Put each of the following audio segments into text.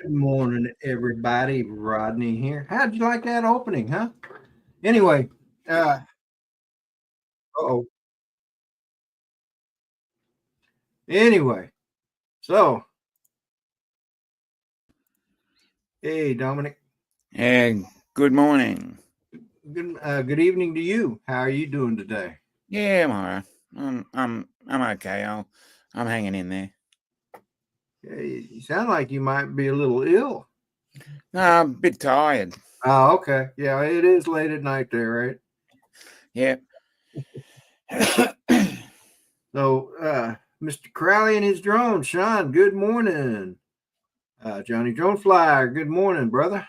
Good morning, everybody. Rodney here. How'd you like that opening, huh? Anyway, oh. Anyway, so hey, Dominic. Hey, good morning. Good evening to you. How are you doing today? Yeah, I'm alright. I'm okay. I'm hanging in there. Hey, you sound like you might be a little ill. No, I'm a bit tired. Oh, okay. Yeah, it is late at night there, right? Yeah. So, Mr. Crowley and his drone, Sean. Good morning. Johnny Drone Flyer. Good morning, brother.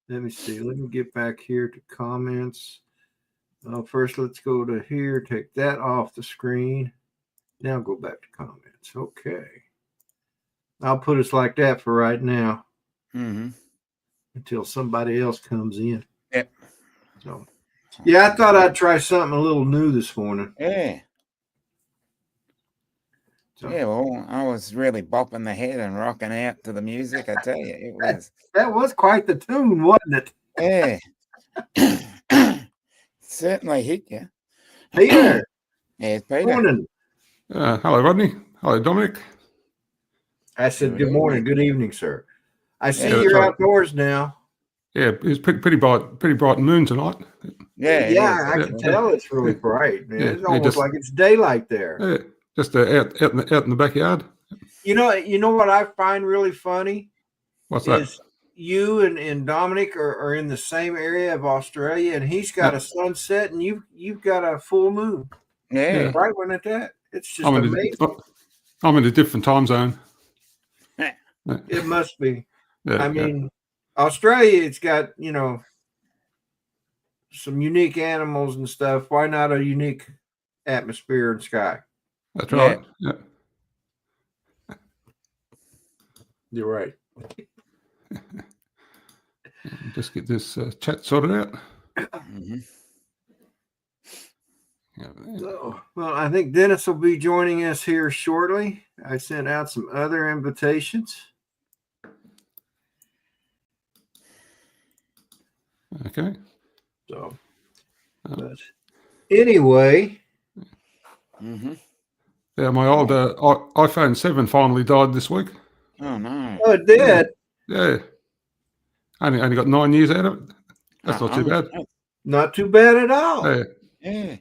Let me see. Let me get back here to comments. First, let's go to here. Take that off the screen. Now go back to comments. Okay. I'll put us like that for right now. Until somebody else comes in. Yep. So, yeah, I thought I'd try something a little new this morning. Yeah. So, yeah, well, I was really bopping the head and rocking out to the music. I tell you, it was. That was quite the tune, wasn't it? Yeah. Certainly hit you. Peter. Yeah, Peter. Morning. Hello, Rodney. Hello, Dominic. I said, good morning. Good evening, sir. I see Yeah, you're right. outdoors now. Yeah, it's pretty bright moon tonight. Yeah, I can tell it's really bright. Man. Yeah, It's almost like it's daylight there. Yeah, just out in the backyard. You know what I find really funny? What's that? You and Dominic are in the same area of Australia, and he's got a sunset, and you've got a full moon. Yeah. Right one at that. It's just amazing. I'm in a different time zone. It must be. Yeah, I mean, Australia, it's got, some unique animals and stuff. Why not a unique atmosphere and sky? That's right. Yeah. You're right. Just get this chat sorted out. So, well, I think Dennis will be joining us here shortly. I sent out some other invitations. Okay. So, but anyway. Yeah, my old iPhone 7 finally died this week. Oh, no. Oh, it did? Yeah. Only got 9 years out of it. That's not too bad. Not too bad at all. Yeah.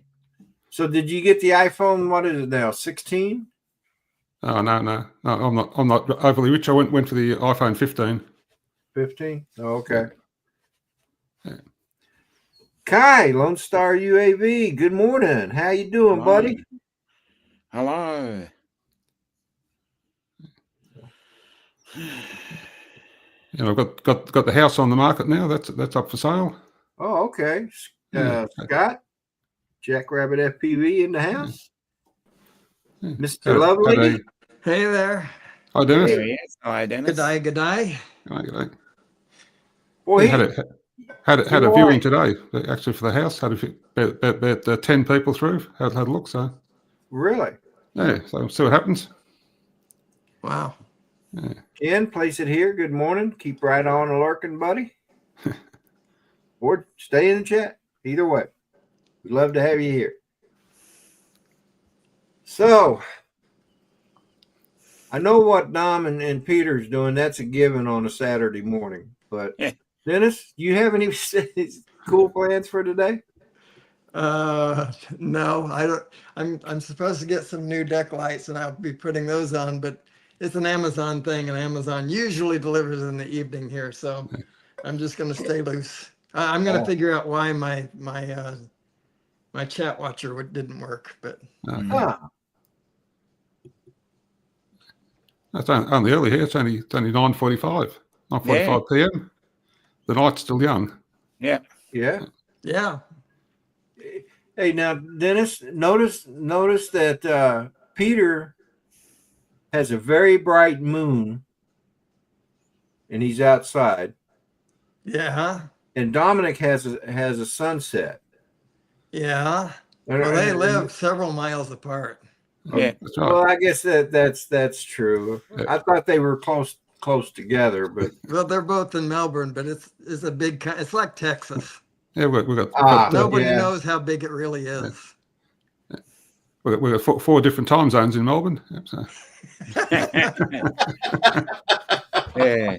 So did you get the iPhone, what is it now, 16? Oh, no. I'm not overly rich. I went for the iPhone 15. 15? Oh, okay. Yeah. Kai, Lone Star UAV, good morning. How you doing, buddy? Hello. I've got the house on the market now. That's up for sale. Oh, okay. Scott, Jackrabbit FPV in the house. Mr. Lovely. Hey there. Hi, Dennis. There he is. Hi, Dennis. Good day. Good day. Boy, had a viewing today, actually, for the house. Had about 10 people through. Had a look, so. Really? Yeah, so see what happens. Wow. Yeah. Ken, place it here. Good morning. Keep right on lurking, buddy. Or stay in the chat. Either way. We'd love to have you here. So, I know what Dom and Peter's doing. That's a given on a Saturday morning. But, Dennis, do you have any cool plans for today? No, I don't. I'm supposed to get some new deck lights, and I'll be putting those on. But it's an Amazon thing, and Amazon usually delivers in the evening here. So I'm just going to stay loose. I'm going to figure out why my chat watcher didn't work. But that's only early here. It's only 9:45 p.m. The night's still young. Yeah. Hey, now, Dennis, notice that Peter has a very bright moon, and he's outside. Yeah. And Dominic has a sunset. Yeah. Well, they live several miles apart. Yeah. Well, I guess that's true. Yeah. I thought they were close close together, but Well, they're both in Melbourne, but it's a big. It's like Texas. Yeah, we've got Nobody yeah. knows how big it really is. we've got four different time zones in Melbourne. Yep, so. Yeah.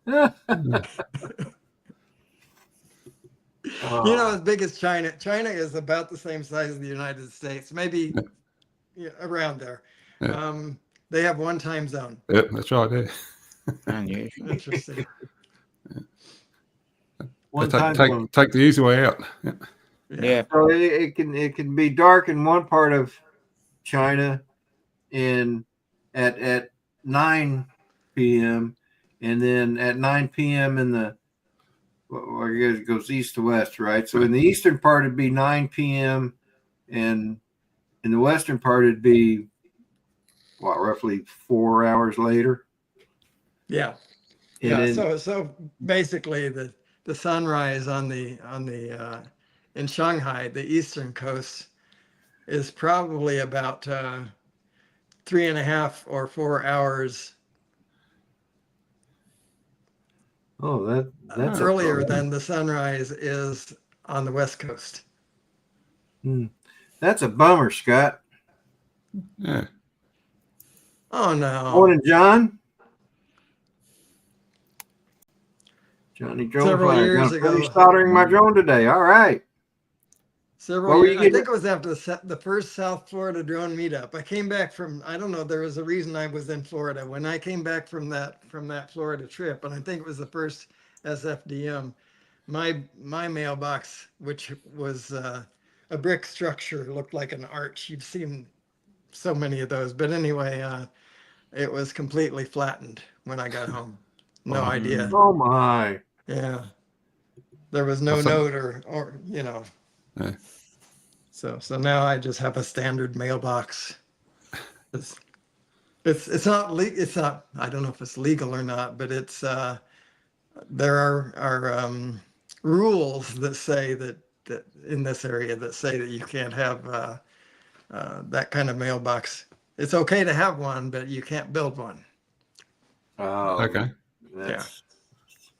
You know, as big as China. China is about the same size as the United States, maybe around there. Yeah. They have one time zone. Yep, that's right. Yeah. Unusual. Interesting. One time zone. Take the easy way out. Yeah. Yeah. So it can be dark in one part of China and at 9 p.m. and then at 9 p.m. in the I guess it goes east to west, right? So in the eastern part it'd be 9 p.m. and in the western part it'd be roughly 4 hours later. Yeah. And Yeah. then, So basically the sunrise on the in Shanghai, the eastern coast, is probably about 3.5 or 4 hours that's earlier than the sunrise is on the west coast. That's a bummer, Scott. Yeah. Oh no. Morning, John. Johnny Drone Several Flyer. years Gonna ago. finish soldering my drone today. All right. Several What were years, you I getting- think it was after the first South Florida drone meetup. I came back from, I don't know, there was a reason I was in Florida. When I came back from that Florida trip, and I think it was the first SFDM, my mailbox, which was a brick structure, looked like an arch. You've seen so many of those. But anyway, it was completely flattened when I got home. No idea. Oh my. Yeah. There was no note or you know. Yeah. So now I just have a standard mailbox. It's not I don't know if it's legal or not, but it's there are rules that say that in this area that say that you can't have that kind of mailbox. It's okay to have one, but you can't build one. Oh, Okay. that's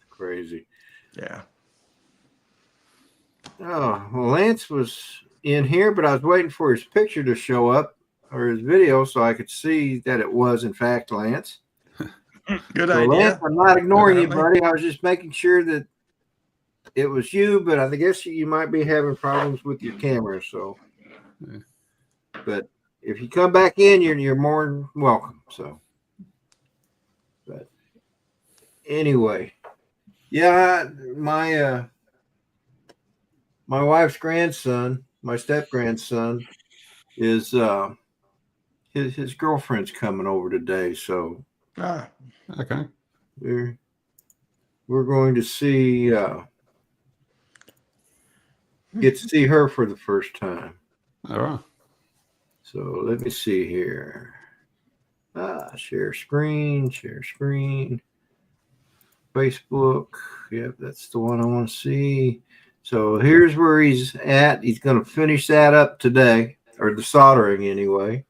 crazy. Yeah. Oh, well, Lance was in here, but I was waiting for his picture to show up or his video so I could see that it was, in fact, Lance. Good So, idea. Lance, I'm not ignoring you, Apparently. buddy. I was just making sure that it was you, but I guess you might be having problems with your camera. So, but if you come back in, you're more than welcome. So, but anyway, yeah, my wife's grandson, my step grandson, is his girlfriend's coming over today, so Okay. we're going to see get to see her for the first time. All right. So let me see here. Share screen. Facebook. Yep, that's the one I want to see. So here's where he's at. He's going to finish that up today, or the soldering anyway.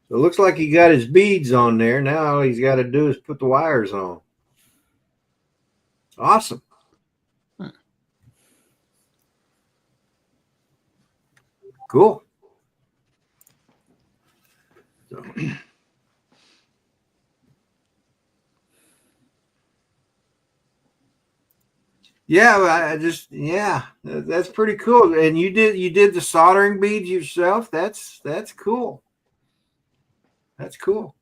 So it looks like he got his beads on there. Now all he's got to do is put the wires on. Awesome. Cool. So. Yeah, that's pretty cool. And you did the soldering beads yourself. That's cool. That's cool.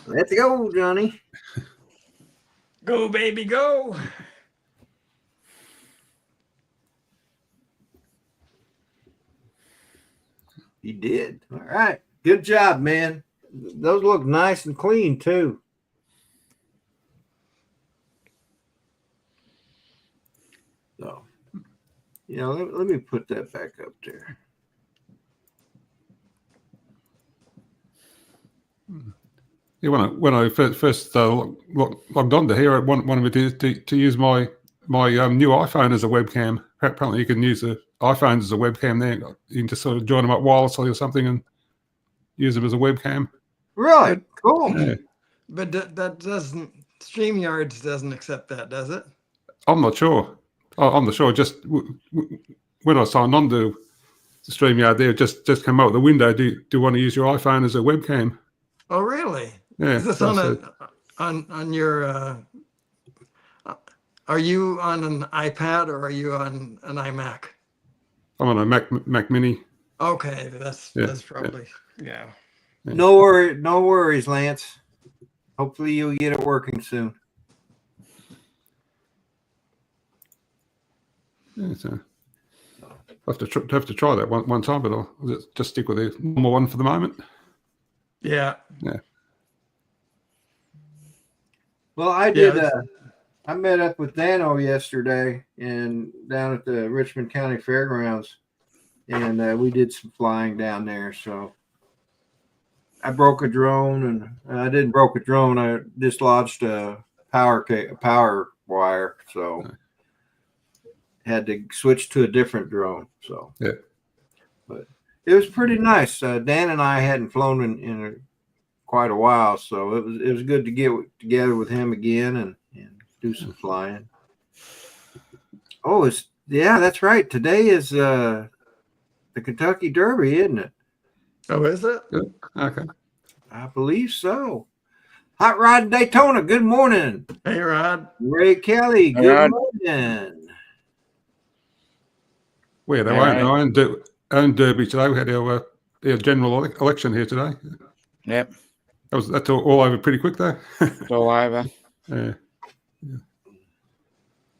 Let's go, Johnny. Go, baby, go. You did. All right. Good job, man. Those look nice and clean too. So, let me put that back up there. Yeah, when I first logged on to here, I wanted me to use my new iPhone as a webcam. Apparently, you can use the iPhones as a webcam there. You can just sort of join them up wirelessly or something, and use them as a webcam. Really? Cool. Yeah. But that doesn't, StreamYards doesn't accept that, does it? I'm not sure. I'm not sure. Just when I signed on to the StreamYard, there just came out the window. Do you want to use your iPhone as a webcam? Oh, really? Yeah. Is this so I on said, on your? Are you on an iPad or are you on an iMac? I'm on a Mac Mini. Okay, that's Yeah, probably yeah. No worries, Lance. Hopefully you'll get it working soon. Yeah, so I have to try that one time, but I'll just stick with the normal one for the moment. Yeah. Yeah. Well, I Yeah, did. I met up with Dano yesterday and down at the Richmond County Fairgrounds, and we did some flying down there. So I broke a drone, and I didn't broke a drone. I dislodged a power wire, so had to switch to a different drone. So yeah, but it was pretty nice. Dan and I hadn't flown in quite a while, so it was good to get together with him again and do some flying. Oh, that's right. Today is the Kentucky Derby, isn't it? Oh, is it? good. Okay. I believe so. Hot Rod Daytona, good morning. Hey, Rod. Ray Kelly, Hey, good Rod. morning. Where they All won't right. own Derby today. We had our general election here today. Yep. That's all over pretty quick though. It's all over. Yeah.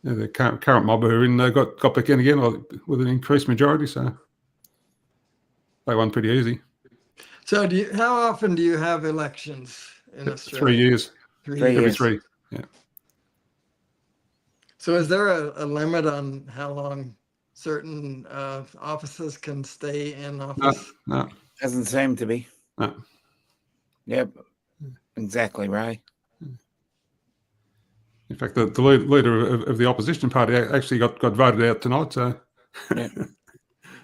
Yeah, the current mob who are in got back in again with an increased majority, so they won pretty easy. So, how often do you have elections in Australia? 3 years. 3 3 years. Every years. 3. Yeah. So, is there a limit on how long certain offices can stay in office? No. Doesn't seem to be. No. Yep. Exactly right. In fact, the leader of the opposition party actually got voted out tonight. So Yeah.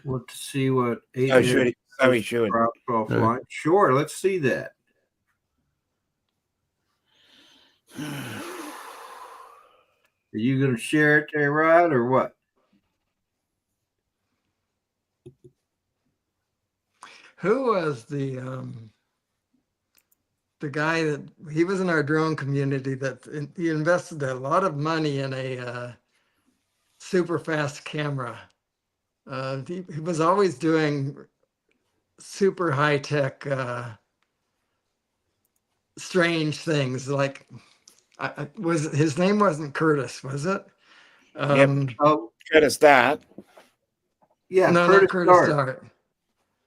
Want to see what So should he? So he should. props off Yeah. line? Sure, let's see that. Are you going to share it there, Rod, or what? Who was the guy that he was in our drone community that he invested a lot of money in a super fast camera. He was always doing super high tech, strange things. Like, his name wasn't Curtis, was it? Oh, Curtis Dart. yeah, No, Curtis not Curtis Dart. Dart.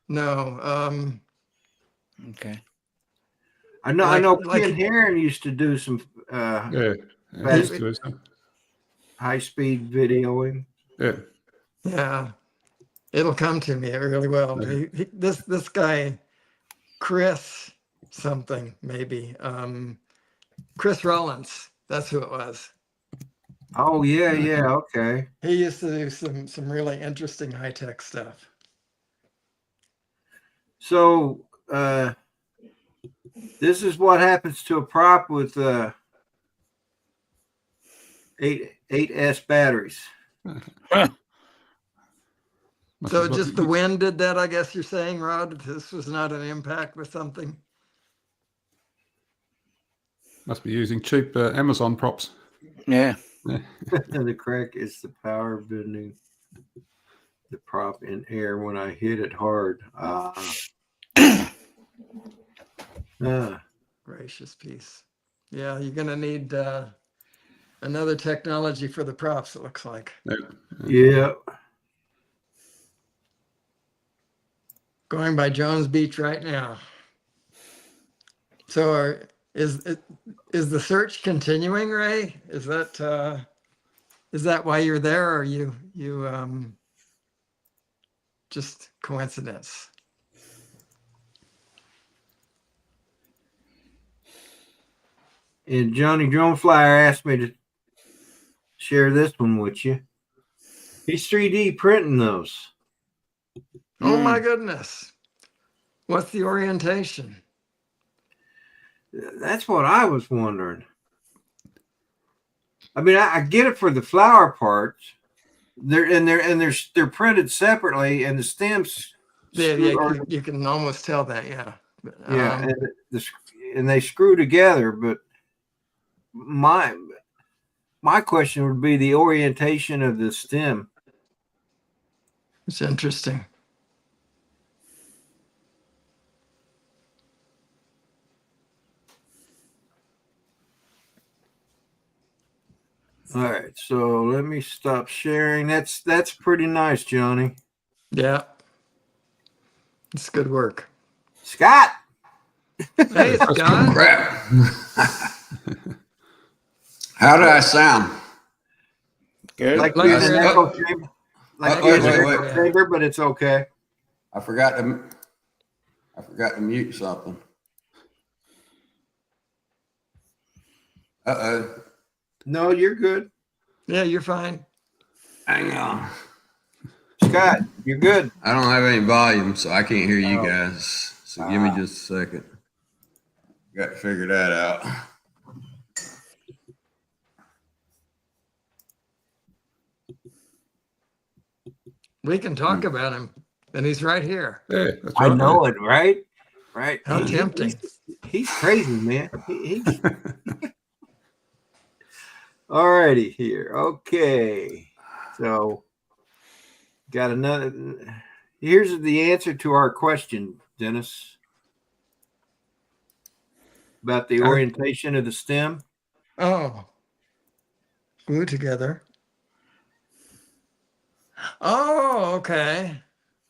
No. Okay. I know. Like Ken Heron used to do some yeah, Fast- used to, so. high-speed videoing. Yeah. Yeah, it'll come to me really well. Okay. This guy, Chris something maybe, Chris Rollins. That's who it was. Oh yeah, okay. He used to do some really interesting high tech stuff. So this is what happens to a prop with 8S batteries. So just the wind did that, I guess you're saying, Rod? This was not an impact with something? Must be using cheap Amazon props. Yeah. The crack is the power bending the prop in air when I hit it hard. Gracious piece. Yeah, you're going to need another technology for the props, it looks like. Yeah. Going by Jones Beach right now. So is the search continuing, Ray? Is that why you're there, or you just coincidence? And Johnny Drone Flyer asked me to share this one with you. He's 3D printing those. Oh my goodness. What's the orientation? That's what I was wondering. I mean, I get it for the flower parts. They're printed separately, and the stems. Yeah, you can almost tell that. Yeah. Yeah, and they screw together. But my question would be the orientation of the stem. It's interesting. All right, so let me stop sharing. That's pretty nice, Johnny. Yeah. It's good work. Scott. Hey, Scott. Crap. How do I sound? Good. Like Like you're in an you're- echo chamber. Like Oh, you're in wait, an wait, echo wait. chamber, but it's okay. I forgot to mute something. Uh-oh. No, you're good. Yeah, you're fine. Hang on. Scott, you're good. I don't have any volume, so I can't hear you Oh. guys. So give me just a second. Got to figure that out. We can talk about him, and he's right here. Yeah, that's I right. know it, right? Right. How tempting. He's crazy, man. All righty here. Okay. So got another. Here's the answer to our question, Dennis, about the orientation of the stem. Oh. Glue together. Oh, okay.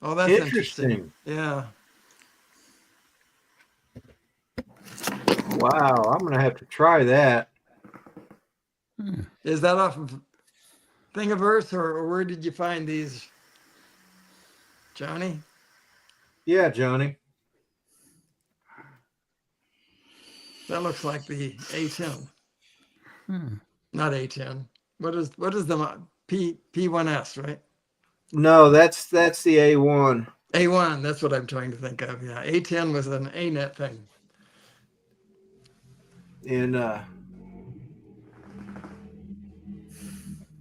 Oh, that's interesting. Yeah. Wow, I'm gonna have to try that. Is that off of Thingiverse, or where did you find these, Johnny? Yeah, Johnny. That looks like the A10. Not A10. What is the P1S, right? No, that's the A1. A1, that's what I'm trying to think of. Yeah, A10 was an ANET thing. And I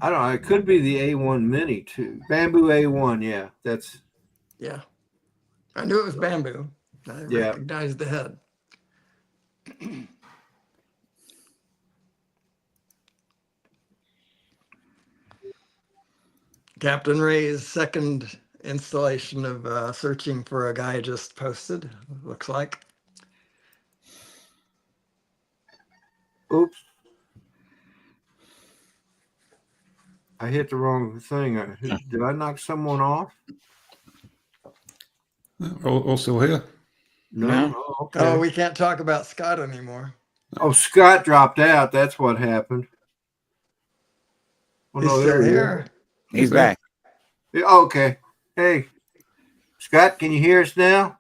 don't know, it could be the A1 Mini too. Bamboo A1, yeah. That's Yeah. I knew it was bamboo. I Yeah. recognized the head. Captain Ray's second installation of Searching for a Guy just posted, looks like. oops. I hit the wrong thing. Did I knock someone off? All still here. No. No. Oh, okay. Oh, we can't talk about Scott anymore. Oh, Scott dropped out. That's what happened. Oh, He's no, still there he is. here. He's back. Yeah, okay. Hey, Scott, can you hear us now?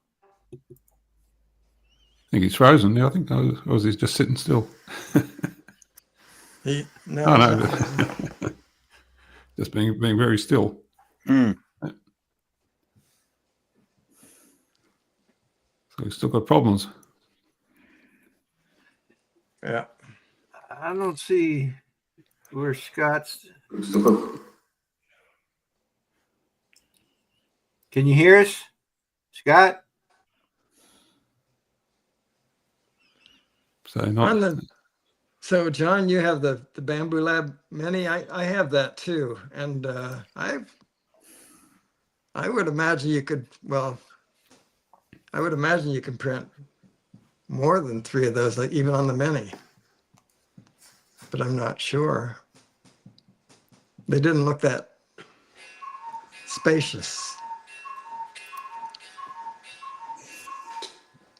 I think he's frozen. Yeah, I think, or was he just sitting still? No, Oh, no. he's not. Just being very still. Mm. So he's still got problems. Yeah. I don't see where Scott's. Can you hear us, Scott? So not. So John, you have the Bamboo Lab Mini. I have that too, and I would imagine you could. Well, I would imagine you can print more than 3 of those, like even on the Mini. But I'm not sure. They didn't look that spacious.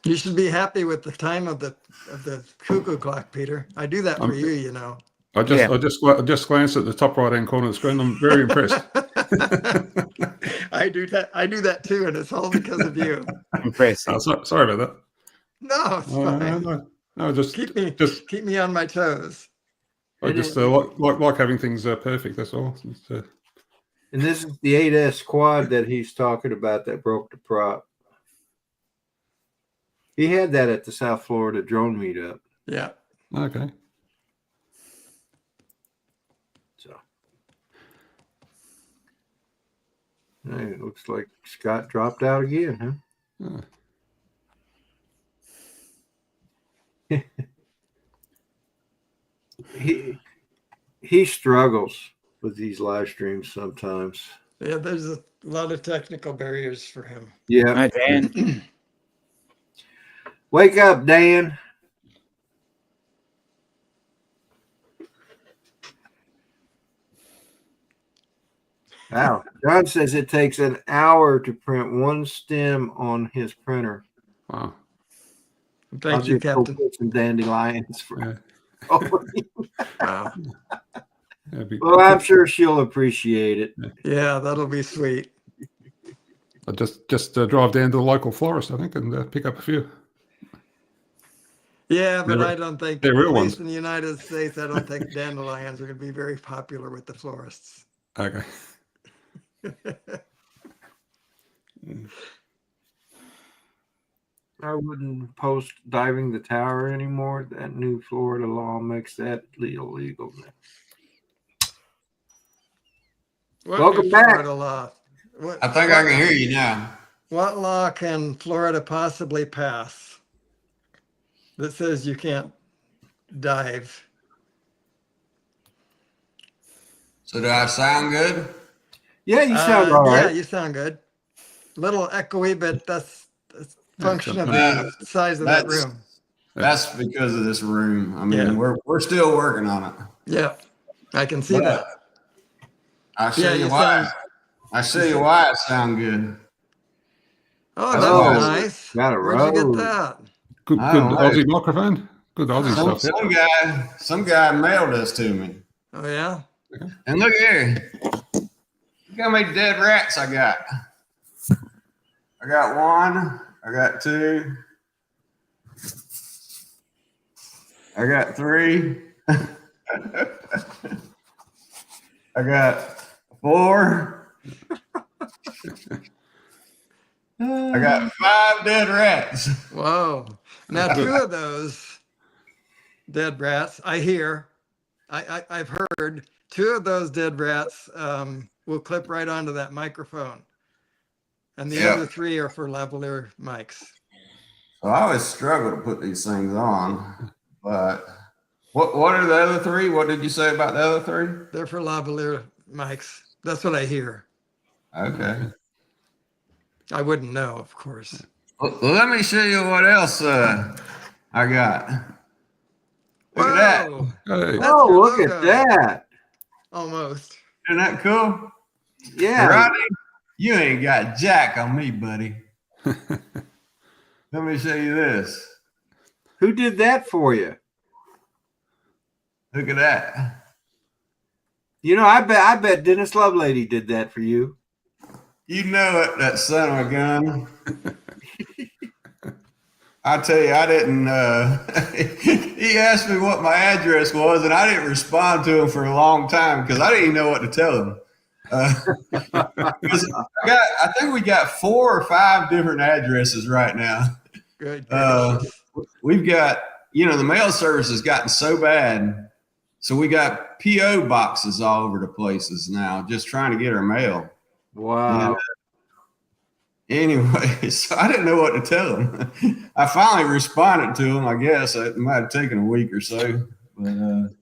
You should be happy with the time of the cuckoo clock, Peter. I do that for you, you know. I just glanced at the top right hand corner of the screen. I'm very impressed. I do that too, and it's all because of you. Impressive. Oh, sorry about that. No, it's fine. No, just Keep me on my toes. I just like having things perfect. That's all. And this is the 8S quad that he's talking about that broke the prop. He had that at the South Florida drone meetup. Yeah. Okay. So hey, it looks like Scott dropped out again, huh? He struggles with these live streams sometimes. Yeah, there's a lot of technical barriers for him. Yeah. Hi, Dan. Wake up, Dan. Wow. John says it takes an hour to print one stem on his printer. Wow. Thank you, just go Captain. put some dandelions for. Yeah. Wow. Well, I'm sure she'll appreciate it. Yeah, that'll be sweet. I'll just drive down to the local florist, I think, and pick up a few. Yeah, but They're- I don't think, they're at real least ones. in the United States, I don't think dandelions are going to be very popular with the florists. Okay. I wouldn't post diving the tower anymore. That new Florida law makes that illegal. What Welcome new back. Florida law? I think I can hear you now. What law can Florida possibly pass that says you can't dive? So do I sound good? Yeah, you sound all Yeah, right. you sound good. Little echoey, but that's function of Yeah, the size of that that's- room. That's because of this room. I mean, Yeah. we're still working on it. Yeah, I can see But that. I'll show Yeah, you you why. sound- I'll show you why it sounds good. Oh, That's that's why. nice. Got a Where'd you get rose. that? Good I don't know. Aussie microphone. Good Aussie stuff. Some guy mailed this to me. Oh, yeah? And look here. Look how many dead rats I got. I got one. I got two. I got three. I got four. I got 5 dead rats. Whoa. Now, 2 of those dead rats, I've heard 2 of those dead rats will clip right onto that microphone. And the Yeah. other 3 are for lavalier mics. So I always struggle to put these things on, but what are the other 3? What did you say about the other 3? They're for lavalier mics. That's what I hear. Okay. I wouldn't know, of course. Well, let me show you what else I got. Look at that. Whoa, Hey. That's Oh, your look logo. at that. Almost. Isn't that cool? Yeah. Rodney, you ain't got jack on me, buddy. Let me show you this. Who did that for you? Look at that. You know, I bet Dennis Lovelady did that for you. You know it, that son of a gun. I tell you, I didn't. He asked me what my address was, and I didn't respond to him for a long time because I didn't even know what to tell him. 'Cause I think we got 4 or 5 different addresses right now. Good gracious. We've got, the mail service has gotten so bad, so we got PO boxes all over the places now, just trying to get our mail. Wow. Anyway, so I didn't know what to tell him. I finally responded to him. I guess it might have taken a week or so, but man,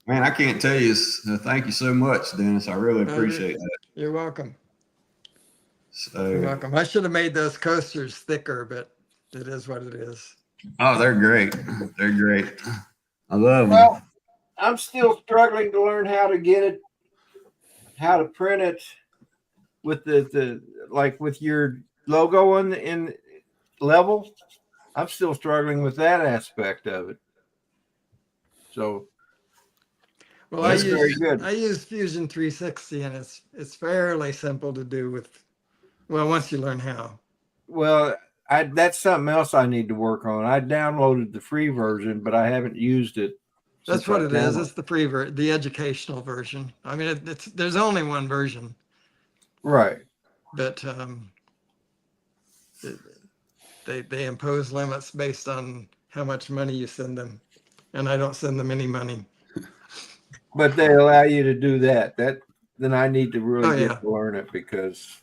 I can't tell you. Thank you so much, Dennis. I really appreciate that. You're welcome. So, You're welcome. I should have made those coasters thicker, but it is what it is. oh, they're great. They're great. I love them. Well, I'm still struggling to learn how to get it, how to print it with the like with your logo in level. I'm still struggling with that aspect of it. So Well, that's very good. I use Fusion 360, and it's fairly simple to do with. Well, once you learn how. Well, that's something else I need to work on. I downloaded the free version, but I haven't used it. That's since what I it is. downloaded. It's the free the educational version. I mean, there's only one version, Right. but They impose limits based on how much money you send them, and I don't send them any money. But they allow you to do that. Then I need to really Oh, get yeah. to learn it because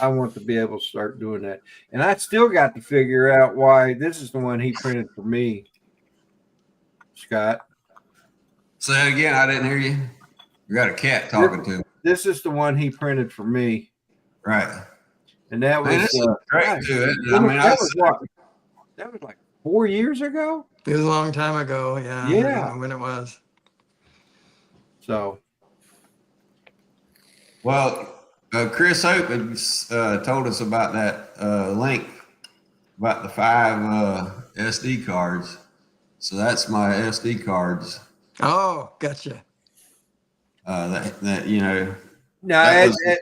I want to be able to start doing that. And I still got to figure out why this is the one he printed for me, Scott. Say it again. I didn't hear you. You got a cat talking to me. This is the one he printed for me. Right. And that Man, was this is great gosh, too. Isn't it? I mean, that was like 4 years ago. It was a long time ago. Yeah. I Yeah. don't know when it was. So well, Chris Hope had told us about that link about the 5 SD cards. So that's my SD cards. Oh, gotcha. That you know. now That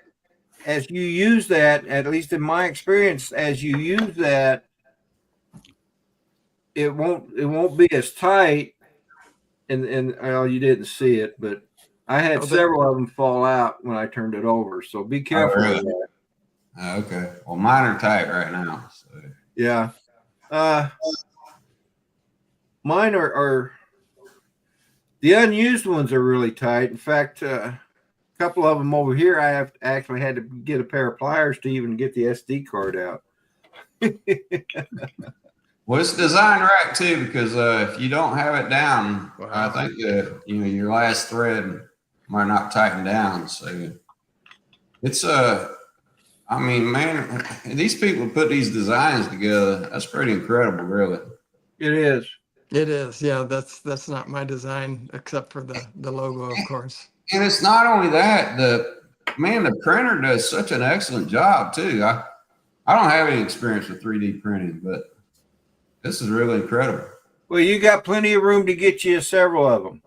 as you use that, at least in my experience, as you use that, it won't be as tight. And well, you didn't see it, but I had several of them fall out when I turned it over. So be careful of that. Okay. Well, mine are tight right now. So. Yeah. Mine are the unused ones are really tight. In fact, a couple of them over here, I have actually had to get a pair of pliers to even get the SD card out. Well, it's designed right too, because if you don't have it down, Wow. I think your last thread might not tighten down. So it's I mean, man, these people put these designs together. That's pretty incredible, really. It is. It is. Yeah, that's not my design, except for the logo, of course. And it's not only that, the printer does such an excellent job too. I don't have any experience with 3D printing, but this is really incredible. Well, you got plenty of room to get you several of them.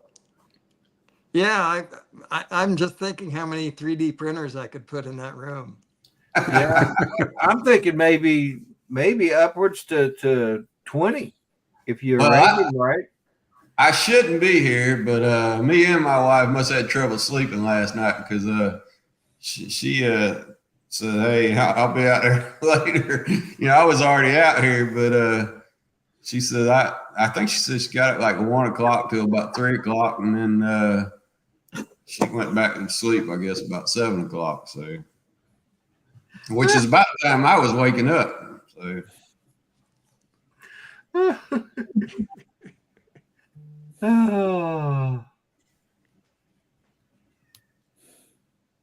Yeah, I'm just thinking how many 3D printers I could put in that room. Yeah, I'm thinking maybe upwards to 20 if you arrange them right. I shouldn't be here, but me and my wife must have had trouble sleeping last night because she said, "Hey, I'll be out there later." I was already out here, but she said I think she said she got it like 1 o'clock till about 3 o'clock, and then she went back to sleep, I guess, about 7 o'clock. So, which is about the time I was waking up. So.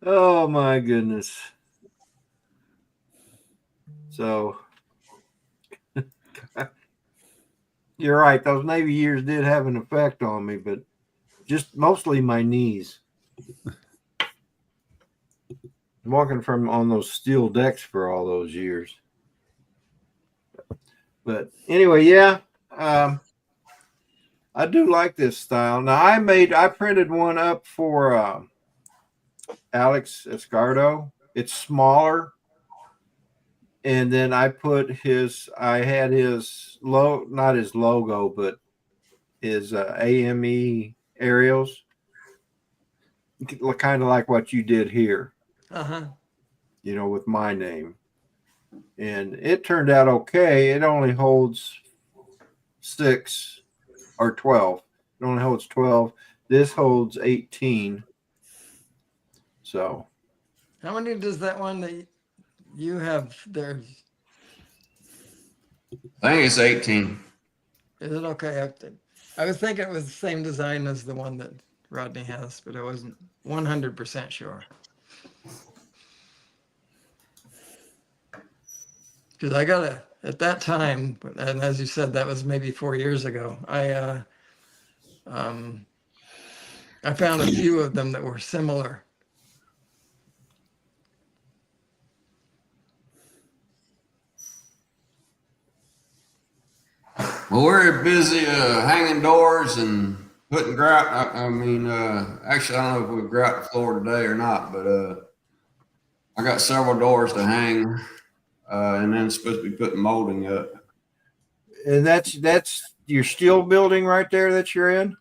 Oh my goodness. So you're right, those Navy years did have an effect on me, but just mostly my knees. Walking on those steel decks for all those years. But anyway, yeah. I do like this style. Now I printed one up for Alex Escardo. It's smaller. And then I had his not his logo, but his AME aerials. Kind of like what you did here. Uh-huh. With my name. And it turned out okay. It only holds 6 or 12. It only holds 12. This holds 18. So. How many does that one that you have there? I think it's 18. Is it okay? I was thinking it was the same design as the one that Rodney has, but I wasn't 100% sure. Because I got at that time, and as you said, that was maybe 4 years ago. I found a few of them that were similar. Well, we're busy hanging doors and putting grout. Actually, I don't know if we've grout the floor today or not, but I got several doors to hang, and then supposed to be putting molding up. And that's your steel building right there that you're in?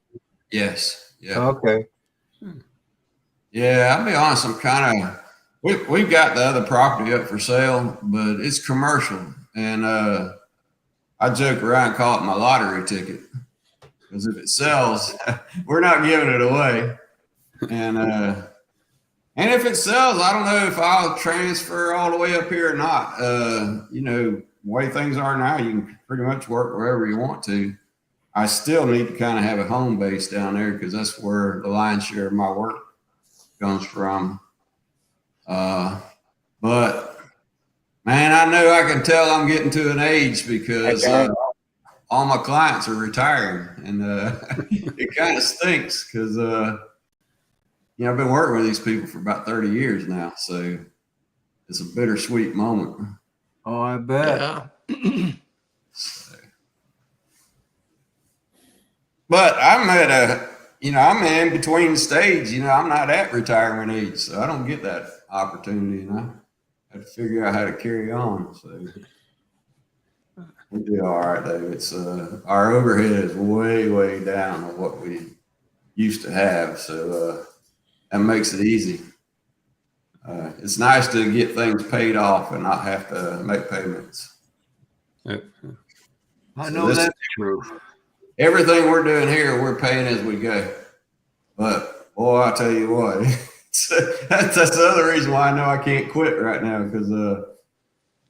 Yes. Yeah. Okay. Yeah, I'll be honest. we've got the other property up for sale, but it's commercial, and I joke around and call it my lottery ticket, because if it sells, we're not giving it away. And if it sells, I don't know if I'll transfer all the way up here or not. You know, the way things are now, you can pretty much work wherever you want to. I still need to kind of have a home base down there, because that's where the lion's share of my work comes from. But man, I know I can tell I'm getting to an age, because all my clients are retiring, and it kind of stinks, because you know, I've been working with these people for about 30 years now, so it's a bittersweet moment. Oh, I bet. Yeah. But I'm at I'm in between stage. You know, I'm not at retirement age, so I don't get that opportunity, and I have to figure out how to carry on. So we do all right, though. It's our overhead is way down on what we used to have, so that makes it easy. It's nice to get things paid off and not have to make payments. Yeah. I know that's true. Everything we're doing here, we're paying as we go. But boy, I tell you what, that's the other reason why I know I can't quit right now, because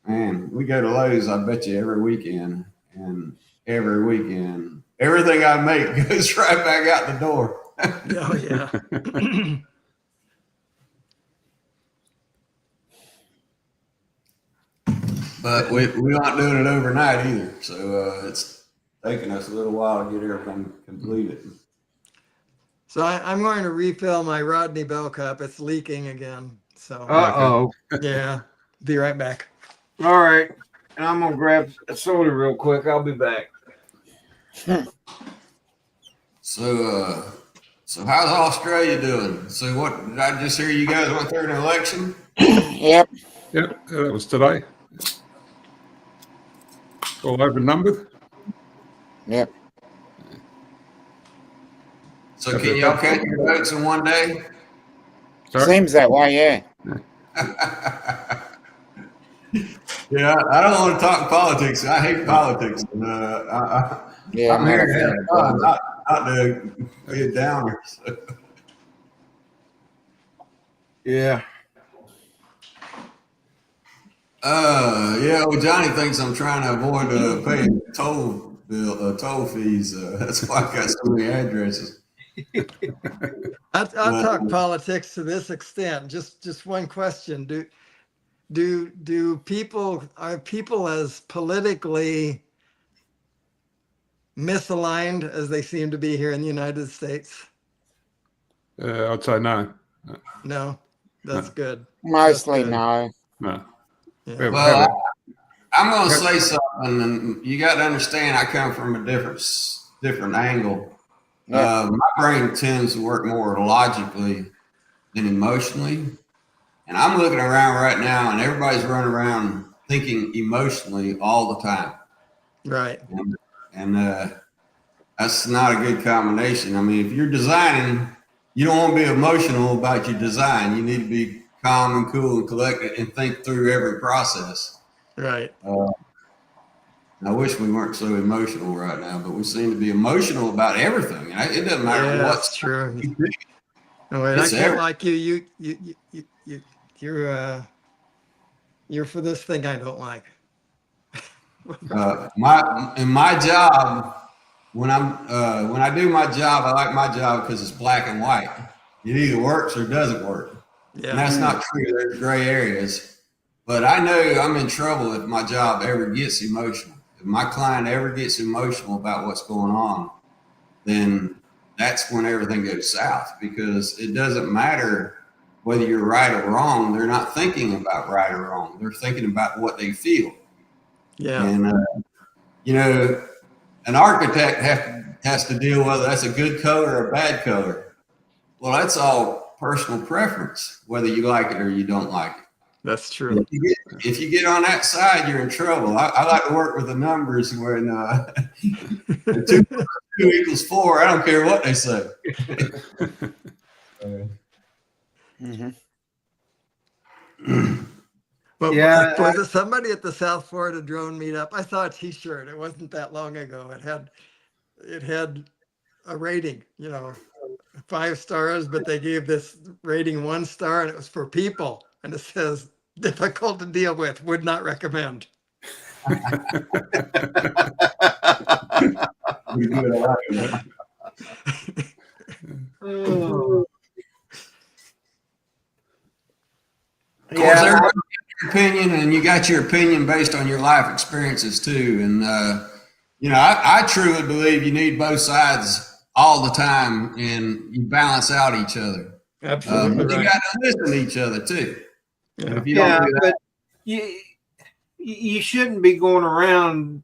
man, we go to Lowe's, I bet you, every weekend, and every weekend, everything I make goes right back out the door. Oh, yeah. But we aren't doing it overnight either, so it's taking us a little while to get everything completed. So I'm going to refill my Rodney Bell cup. It's leaking again. So Uh-oh. yeah, be right back. All right. And I'm going to grab a soda real quick. I'll be back. So how's Australia doing? So what, did I just hear you guys went through an election? Yep. Yep, that was today. All over-numbered. Yep. So can y'all count your votes in one day? Sorry? Seems that way, yeah. Yeah, I don't want to talk politics. I hate politics. Yeah, I'm here to have man. fun, not to be a downer. So. Yeah. Yeah. Well, Johnny thinks I'm trying to avoid paying toll fees. That's why I got so many addresses. I'll talk politics to this extent. Just one question: are people as politically misaligned as they seem to be here in the United States? I'd say no. No, that's good. Mostly good. no. No. Yeah. Well, I'm going to say something, and you got to understand I come from a different angle. Yeah. My brain tends to work more logically than emotionally. And I'm looking around right now, and everybody's running around thinking emotionally all the time. Right. And that's not a good combination. I mean, if you're designing, you don't want to be emotional about your design. You need to be calm and cool and collected and think through every process. Right. I wish we weren't so emotional right now, but we seem to be emotional about everything. It doesn't matter Yeah, what's that's true. you do. No, wait, I It's can't every- like you. You're for this thing I don't like. my job, when I do my job, I like my job because it's black and white. It either works or doesn't work. Yeah. And that's not true. There's gray areas. But I know I'm in trouble if my job ever gets emotional. If my client ever gets emotional about what's going on, then that's when everything goes south, because it doesn't matter whether you're right or wrong. They're not thinking about right or wrong. They're thinking about what they feel. Yeah. And, an architect has to deal with whether that's a good color or a bad color. Well, that's all personal preference, whether you like it or you don't like it. That's true. If you get on that side, you're in trouble. I like to work with the numbers when 2 equals 4. I don't care what they say. Mm-hmm. But Yeah, was it somebody at the South Florida drone meetup? I saw a T-shirt. It wasn't that long ago. It had a rating, 5 stars, but they gave this rating 1 star, and it was for people. And it says difficult to deal with. Would not recommend. Pretty good. I like it. Oh. Of course, Yeah, everybody has your opinion, and you got your opinion based on your life experiences too. And I truly believe you need both sides all the time, and you balance out each other. Absolutely But you right. got to listen to each other too. And Yeah. if you don't do that, but you shouldn't be going around.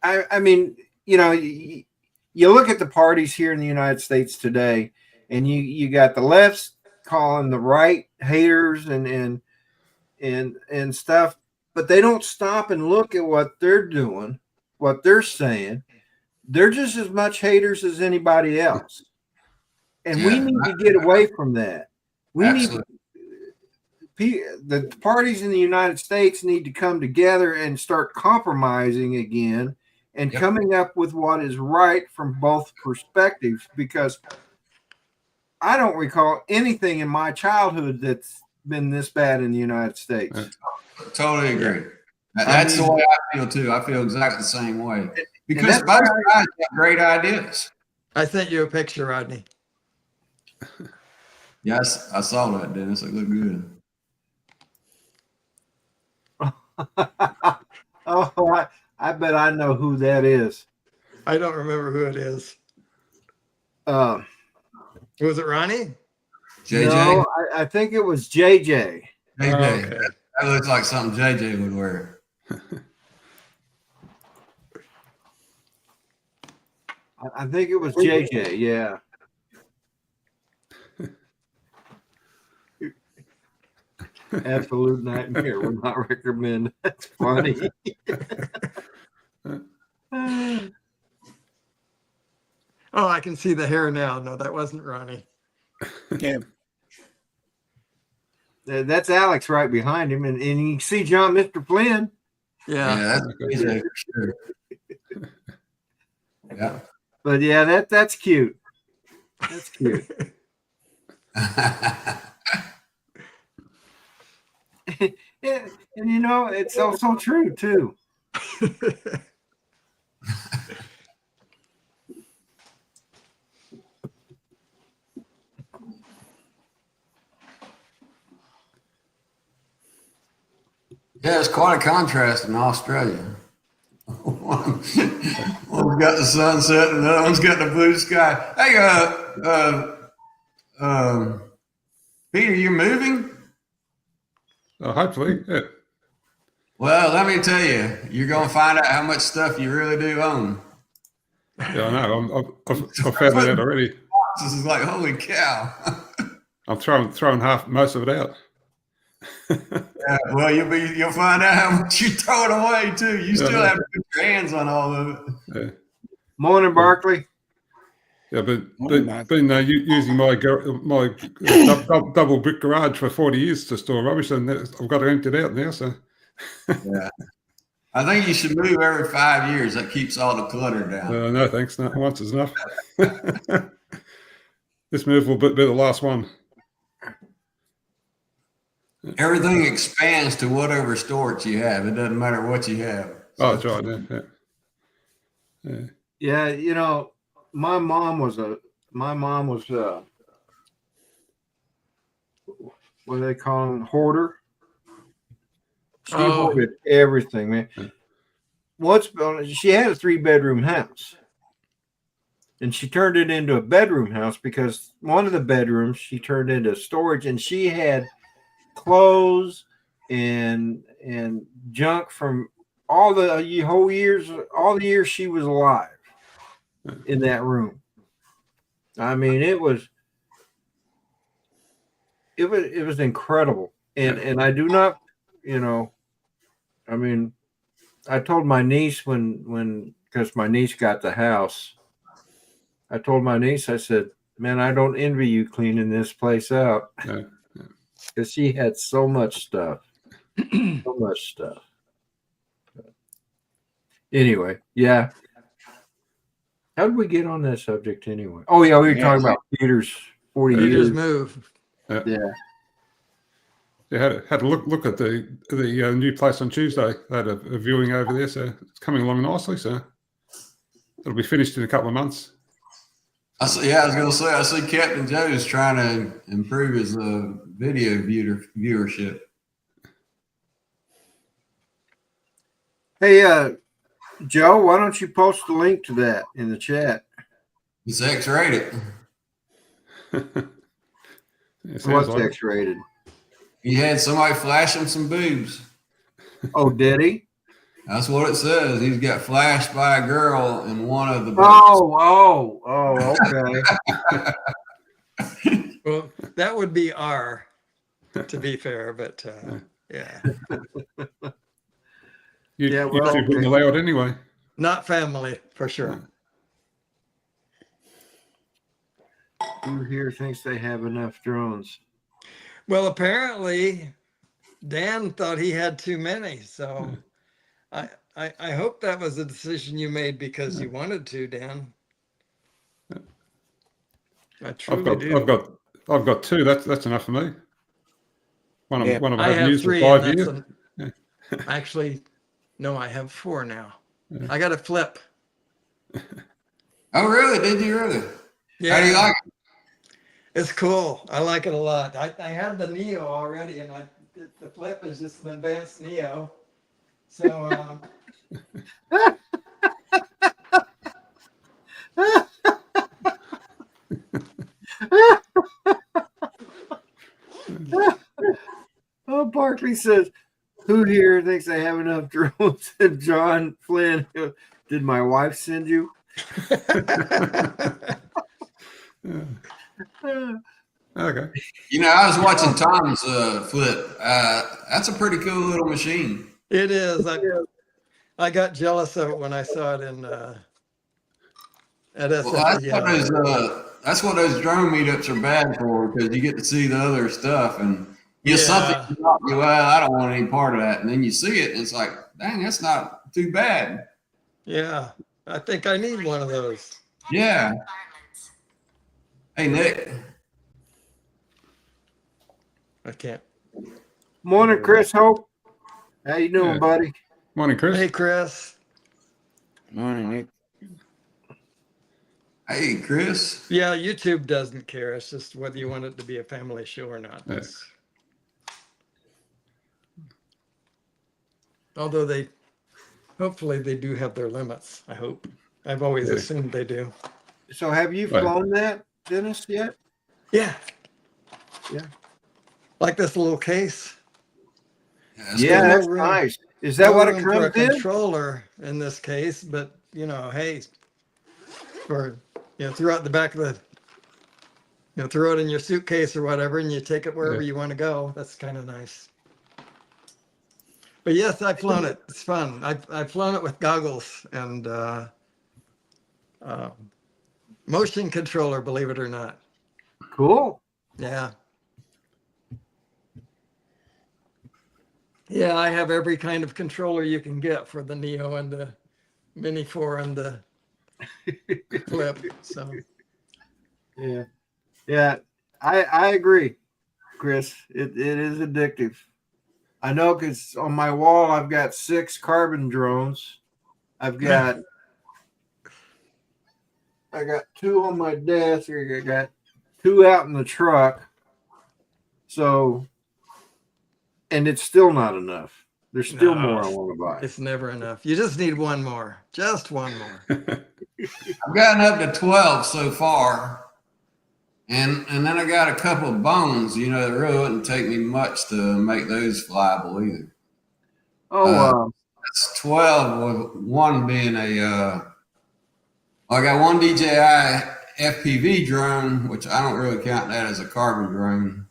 I mean, you look at the parties here in the United States today, and you got the lefts calling the right haters and stuff, but they don't stop and look at what they're doing, what they're saying. They're just as much haters as anybody else. And we need to get away from that. We absolutely. the parties in the United States need to come together and start compromising again and coming up with what is right from both perspectives, because I don't recall anything in my childhood that's been this bad in the United States. Totally agree. That's the way I feel too. I feel exactly the same way. Because both sides have great ideas. I sent you a picture, Rodney. Yes, I saw that, Dennis. It looked good. Oh, I bet I know who that is. I don't remember who it is. Was it Ronnie? JJ? No, I think it was JJ. JJ. Oh, okay. That looks like something JJ would wear. I think it was JJ. Yeah. Absolute nightmare. Would not recommend. That's funny. Oh, I can see the hair now. No, that wasn't Ronnie. Yeah. That's Alex right behind him, and you can see Mr. Flynn. Yeah. That's JJ for sure. Yeah. But yeah, that's cute. That's cute. Yeah, and it's also true too. Yeah, it's quite a contrast in Australia. One's got the sunset and the other one's got the blue sky. Hey, Peter, you moving? Hopefully, yeah. Well, let me tell you, you're going to find out how much stuff you really do own. Yeah, I know. I've found that out already. This is like, holy cow. I'm throwing most of it out. Yeah, well, you'll find out how much you're throwing away too. You still have to put your hands on all of it. Yeah. Morning, Barkley. Yeah, but been using my double brick garage for 40 years to store rubbish, and I've got to empty it out now. So, Yeah, I think you should move every 5 years. That keeps all the clutter down. no thanks. Not once is enough. This move will be the last one. Everything expands to whatever storage you have. It doesn't matter what you have. Oh, that's right. Yeah. Yeah, my mom was what do they call them? Hoarder. She hoarded everything, man. She had a 3-bedroom house, and she turned it into a bedroom house because one of the bedrooms she turned into storage, and she had clothes and junk from all the years she was alive in that room. I mean, it was incredible. And I do not, I mean, I told my niece because my niece got the house, I told my niece, I said, man, I don't envy you cleaning this place out Yeah. because she had so much stuff. So much stuff. Anyway, yeah. How did we get on that subject anyway? Oh, yeah, we were talking about Peter's 40 Peter's years. move. Yeah. They had a look at the new place on Tuesday. They had a viewing over there, so it's coming along nicely. So it'll be finished in a couple of months. I was going to say, I see Captain Joe's trying to improve his video viewership. Hey, Joe, why don't you post a link to that in the chat? It's X-rated. What's X-rated? He had somebody flashing some boobs. Oh, did he? That's what it says. He's got flashed by a girl in one of the boats. Oh, okay. Well, that would be R, to be fair, but yeah. YouTube wouldn't allow it anyway. Not family, for sure. Who here thinks they have enough drones? Well, apparently, Dan thought he had too many, so I hope that was a decision you made because you wanted to, Dan. I truly do. I've got two. That's enough for me. One of them I I've have used for 3. 5 years. Actually, no, I have 4 now. I got a flip. Oh, really? Did you really? Yeah. How do you like it? It's cool. I like it a lot. I had the Neo already, and the flip is just an advanced Neo. So Oh, Barkley says, who here thinks they have enough drones? And John Flynn, did my wife send you? Okay. You know, I was watching Tom's flip. That's a pretty cool little machine. it is. I got jealous of it when I saw it in at SFE. That's what those drone meetups are bad for, because you get to see the other stuff and something well, I don't want any part of that. And then you see it and it's like, dang, that's not too bad. Yeah, I think I need one of those. Yeah. Hey, Nick. I can't. Morning, Chris Hope. How you doing, buddy? Morning, Chris. Hey, Chris. Morning, Nick. Hey, Chris. Yeah, YouTube doesn't care. It's just whether you want it to be a family show or not. Yes. Although hopefully they do have their limits. I hope. I've always assumed they do. So have you flown that, Dennis, yet? Yeah. Yeah. Like this little case. Yeah, that's nice. Is that what it for a comes in? controller in this case, but hey, for throw it in the back of the throw it in your suitcase or whatever, and you take it wherever you want to go. That's kind of nice. But yes, I've flown it. It's fun. I've flown it with goggles and motion controller, believe it or not. Cool. Yeah. Yeah, I have every kind of controller you can get for the Neo and the Mini 4 and the Flip. So yeah, I agree, Chris. It is addictive. I know, because on my wall I've got 6 carbon drones. I got 2 on my desk. I got 2 out in the truck. So, and it's still not enough. There's still more I want to buy. It's never enough. You just need one more. Just one more. I've gotten up to 12 so far. And then I got a couple of bones, that really wouldn't take me much to make those flyable either. Oh, wow. That's 12 with one being I got one DJI FPV drone, which I don't really count that as a carbon drone,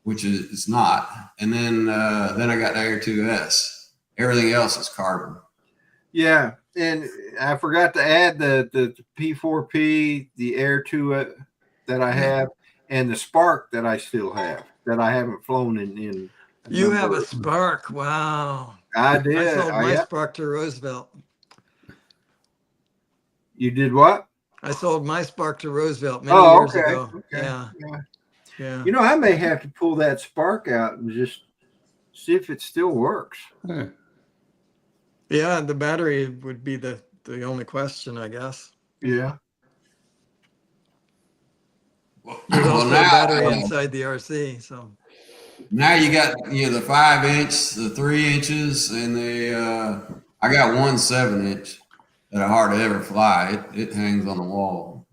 which it's not. And then I got the Air 2S. Everything else is carbon. Yeah, and I forgot to add the P4P, the Air 2, that I have and the Spark that I still have that I haven't flown in. You have a Spark. Wow. I did. I sold my yeah. Spark to Roosevelt. You did what? I sold my Spark to Roosevelt many Oh, years okay. ago. Okay. Yeah. Yeah. Yeah. You know, I may have to pull that Spark out and just see if it still works. Yeah. Yeah, the battery would be the only question, I guess. Yeah. There's Well, also a now, battery inside the RC, so. now you got the 5-inch, the 3 inches, and the I got one 7-inch that I hardly ever fly. It hangs on the wall.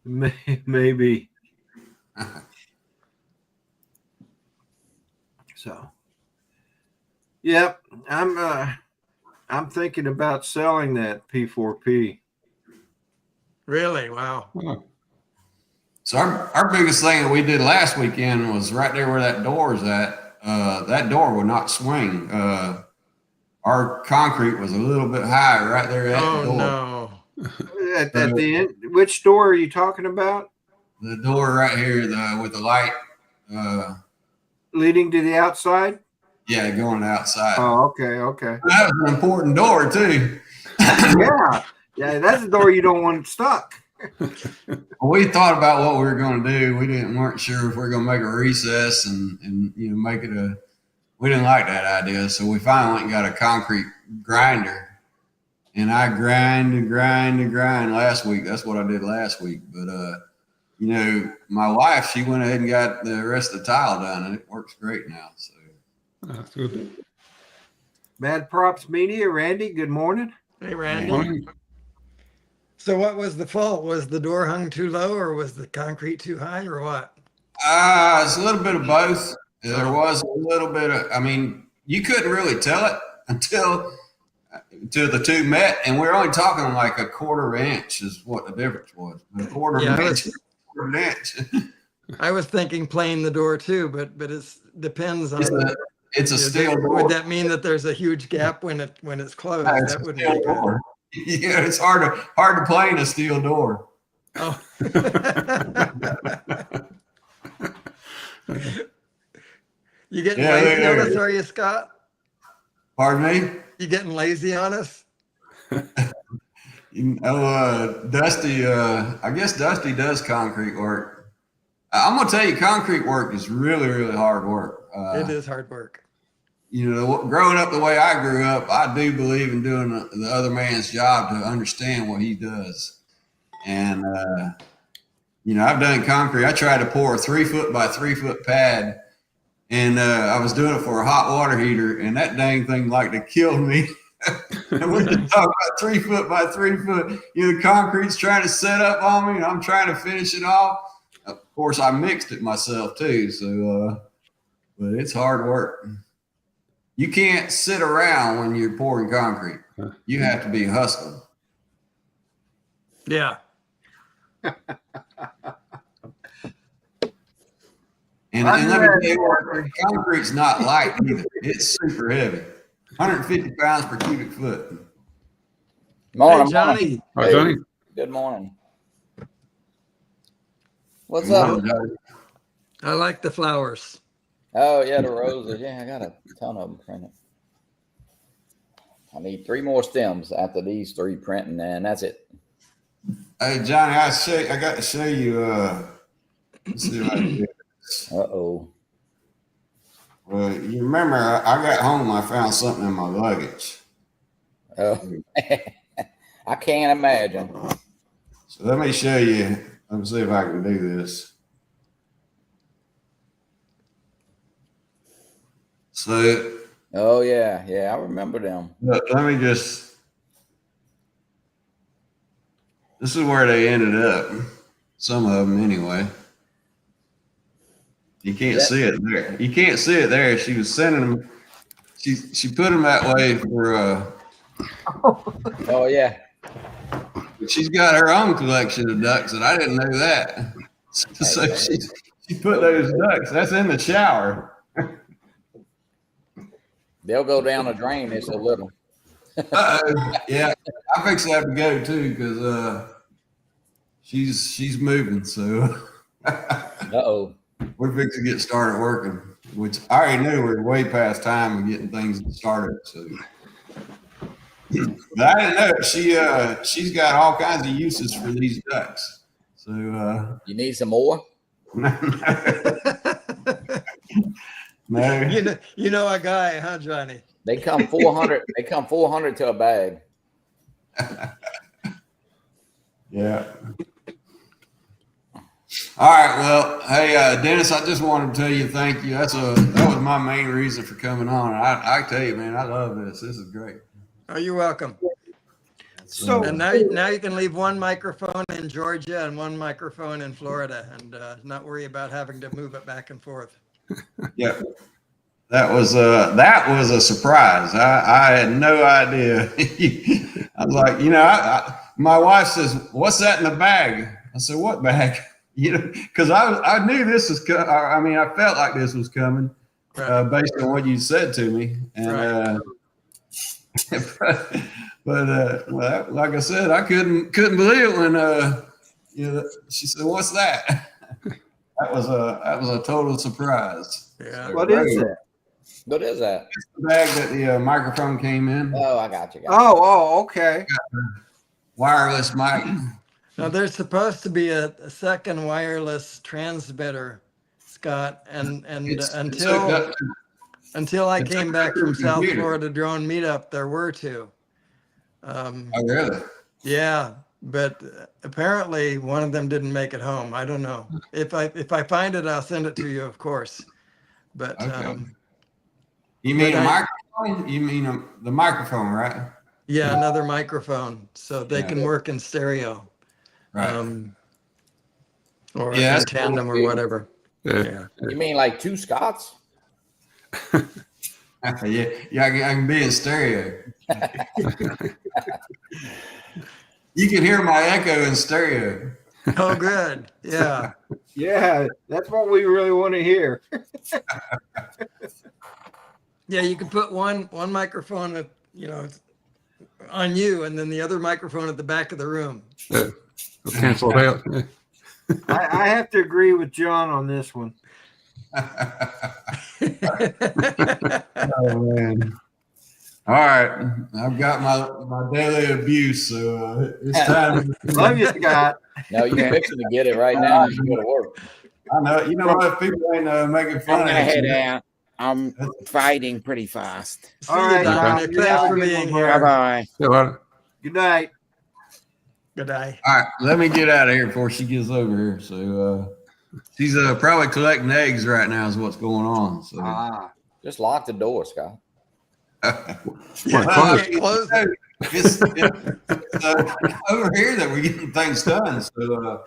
Maybe. So, yep, I'm thinking about selling that P4P. Really? Wow. Oh, So our biggest thing that we did last weekend was right there where that door is at. That door would not swing. Our concrete was a little bit higher right there at the door. No. At the end, which door are you talking about? The door right here, with the light. Leading to the outside? Yeah, going outside. Oh, okay, okay. That was an important door too. Yeah, yeah, that's the door you don't want stuck. We thought about what we were going to do. Weren't sure if we were going to make a recess and make it a. We didn't like that idea, so we finally went and got a concrete grinder, and I grind last week. That's what I did last week. But my wife, she went ahead and got the rest of the tile done, and it works great now. So that's good. Mad Props Media, Randy. Good morning. Hey, Randy. Morning. So what was the fault? Was the door hung too low or was the concrete too high or what? it's a little bit of both. There was a little bit of, you couldn't really tell it until the two met, and we're only talking like a quarter inch is what the difference was. A quarter inch. I was thinking plain the door too, but it depends on. It's a steel door. Would that mean that there's a huge gap when it's closed? That wouldn't be good. Door. Yeah, it's hard to plane a steel door. Oh. You getting lazy on us, are you, Scott? Pardon me? You getting lazy on us? Dusty. I guess Dusty does concrete work. I'm gonna tell you, concrete work is really, really hard work. It is hard work. Growing up the way I grew up, I do believe in doing the other man's job to understand what he does. And I've done concrete. I tried to pour a 3-foot by 3-foot pad. And I was doing it for a hot water heater, and that dang thing like to kill me. And we're just talking about 3-foot by 3-foot. The concrete's trying to set up on me, and I'm trying to finish it off. Of course, I mixed it myself too. So, but it's hard work. You can't sit around when you're pouring concrete. You have to be hustling. Yeah. And let me tell you, concrete's not light either. It's super heavy. 150 pounds per cubic foot. Morning, Hey, Johnny. Hi, Johnny. Good morning. What's up? I like the flowers. Oh, yeah, the roses. Yeah, I got a ton of them printed. I need 3 more stems after these 3 printing, and that's it. Hey, Johnny, I got to show you. Let's see if I can do this. Uh-oh. Well, you remember, I got home, I found something in my luggage. Oh, I can't imagine. So let me show you. Let me see if I can do this. So, Oh, yeah, I remember them. look, let me just. This is where they ended up. Some of them, anyway. You can't see it there. You can't see it there. She was sending them. She put them that way for. Oh, yeah. She's got her own collection of ducks, and I didn't know that. So she put those ducks. That's in the shower. They'll go down the drain. It's a little. Uh-oh. Yeah, I fix to have to go too because she's moving. So Uh-oh. we're fixing to get started working, which I already knew we were way past time of getting things started. So, but I didn't know she's got all kinds of uses for these ducks. So You need some more? no. You know a guy, huh, Johnny? They come 400. They come 400 to a bag. Yeah. All right. Well, hey, Dennis, I just wanted to tell you thank you. That was my main reason for coming on. I tell you, man, I love this. This is great. Oh, you're welcome. So And now you can leave one microphone in Georgia and one microphone in Florida, and not worry about having to move it back and forth. Yeah. That was a surprise. I had no idea. I was like, my wife says, "What's that in the bag?" I said, "What bag?" Because I knew this was. I mean, I felt like this was coming based on what you said to me. And but like I said, I couldn't believe it when she said, "What's that?" That was a total surprise. Yeah. what is that? What is that? It's the bag that the microphone came in. Oh, I got you. Okay. Wireless mic. Now there's supposed to be a second wireless transmitter, Scott, and It's hooked up until I came back from your South computer. Florida Drone Meetup, there were two. Oh, really? Yeah, but apparently one of them didn't make it home. I don't know. If I find it, I'll send it to you, of course. But Okay. You mean but a I- microphone? You mean the microphone, right? yeah, another microphone so they Yeah. can work in stereo, Right. or Yeah, in that's tandem or cool. whatever. Yeah. Yeah. You mean like two Scots? Yeah, I can be in stereo. You can hear my echo in stereo. Oh, good. Yeah. Yeah, that's what we really want to hear. Yeah, you can put one microphone at, on you, and then the other microphone at the back of the room. Yeah. We'll cancel it out. Yeah. I have to agree with John on this one. Oh, man. All right, I've got my daily abuse, so it's time. Love you, Scott. No, you're fixing to get it right now. You go to work. I know. You know what? People ain't making I'm fun gonna of head you. out. I'm fighting pretty fast. See All you, right, Dominic. you have Thanks a for good being one, Bye here. bye. Yeah, well, Good night. Good day. All right, let me get out of here before she gets over here. So she's probably collecting eggs right now, is what's going on. So Just lock the door, Scott. Yeah, Well, can't close it. it's over here that we're getting things done. So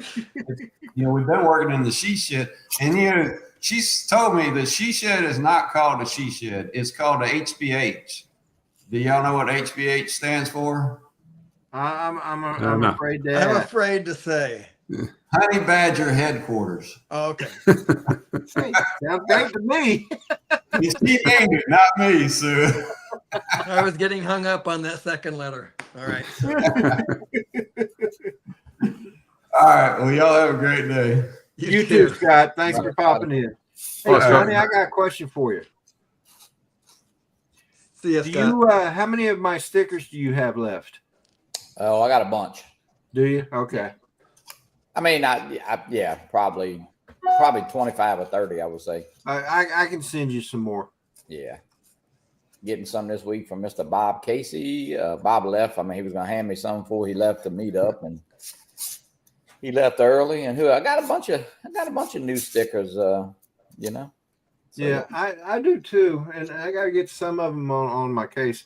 we've been working in the she shed, and she's told me the she shed is not called a she shed; it's called a HBH. Do y'all know what HBH stands for? I'm No. afraid to I'm ask. afraid to say. Honey Badger Headquarters. Oh, okay. Hey, sounds great to me. She named it, not me. So I was getting hung up on that second letter. All right. So, all right. Well, y'all have a great day. You too, Scott. Thanks for popping in. Hey, Well, Scott. Johnny, I got a question for you. See you, Do Scott. you how many of my stickers do you have left? Oh, I got a bunch. Do you? Okay. I mean, yeah, probably 25 or 30, I would say. I can send you some more. Yeah. Getting some this week from Mr. Bob Casey. Bob left. I mean, he was going to hand me some before he left to meet up, and he left early. And I got a bunch of new stickers, So, Yeah, I do too, and I got to get some of them on my case.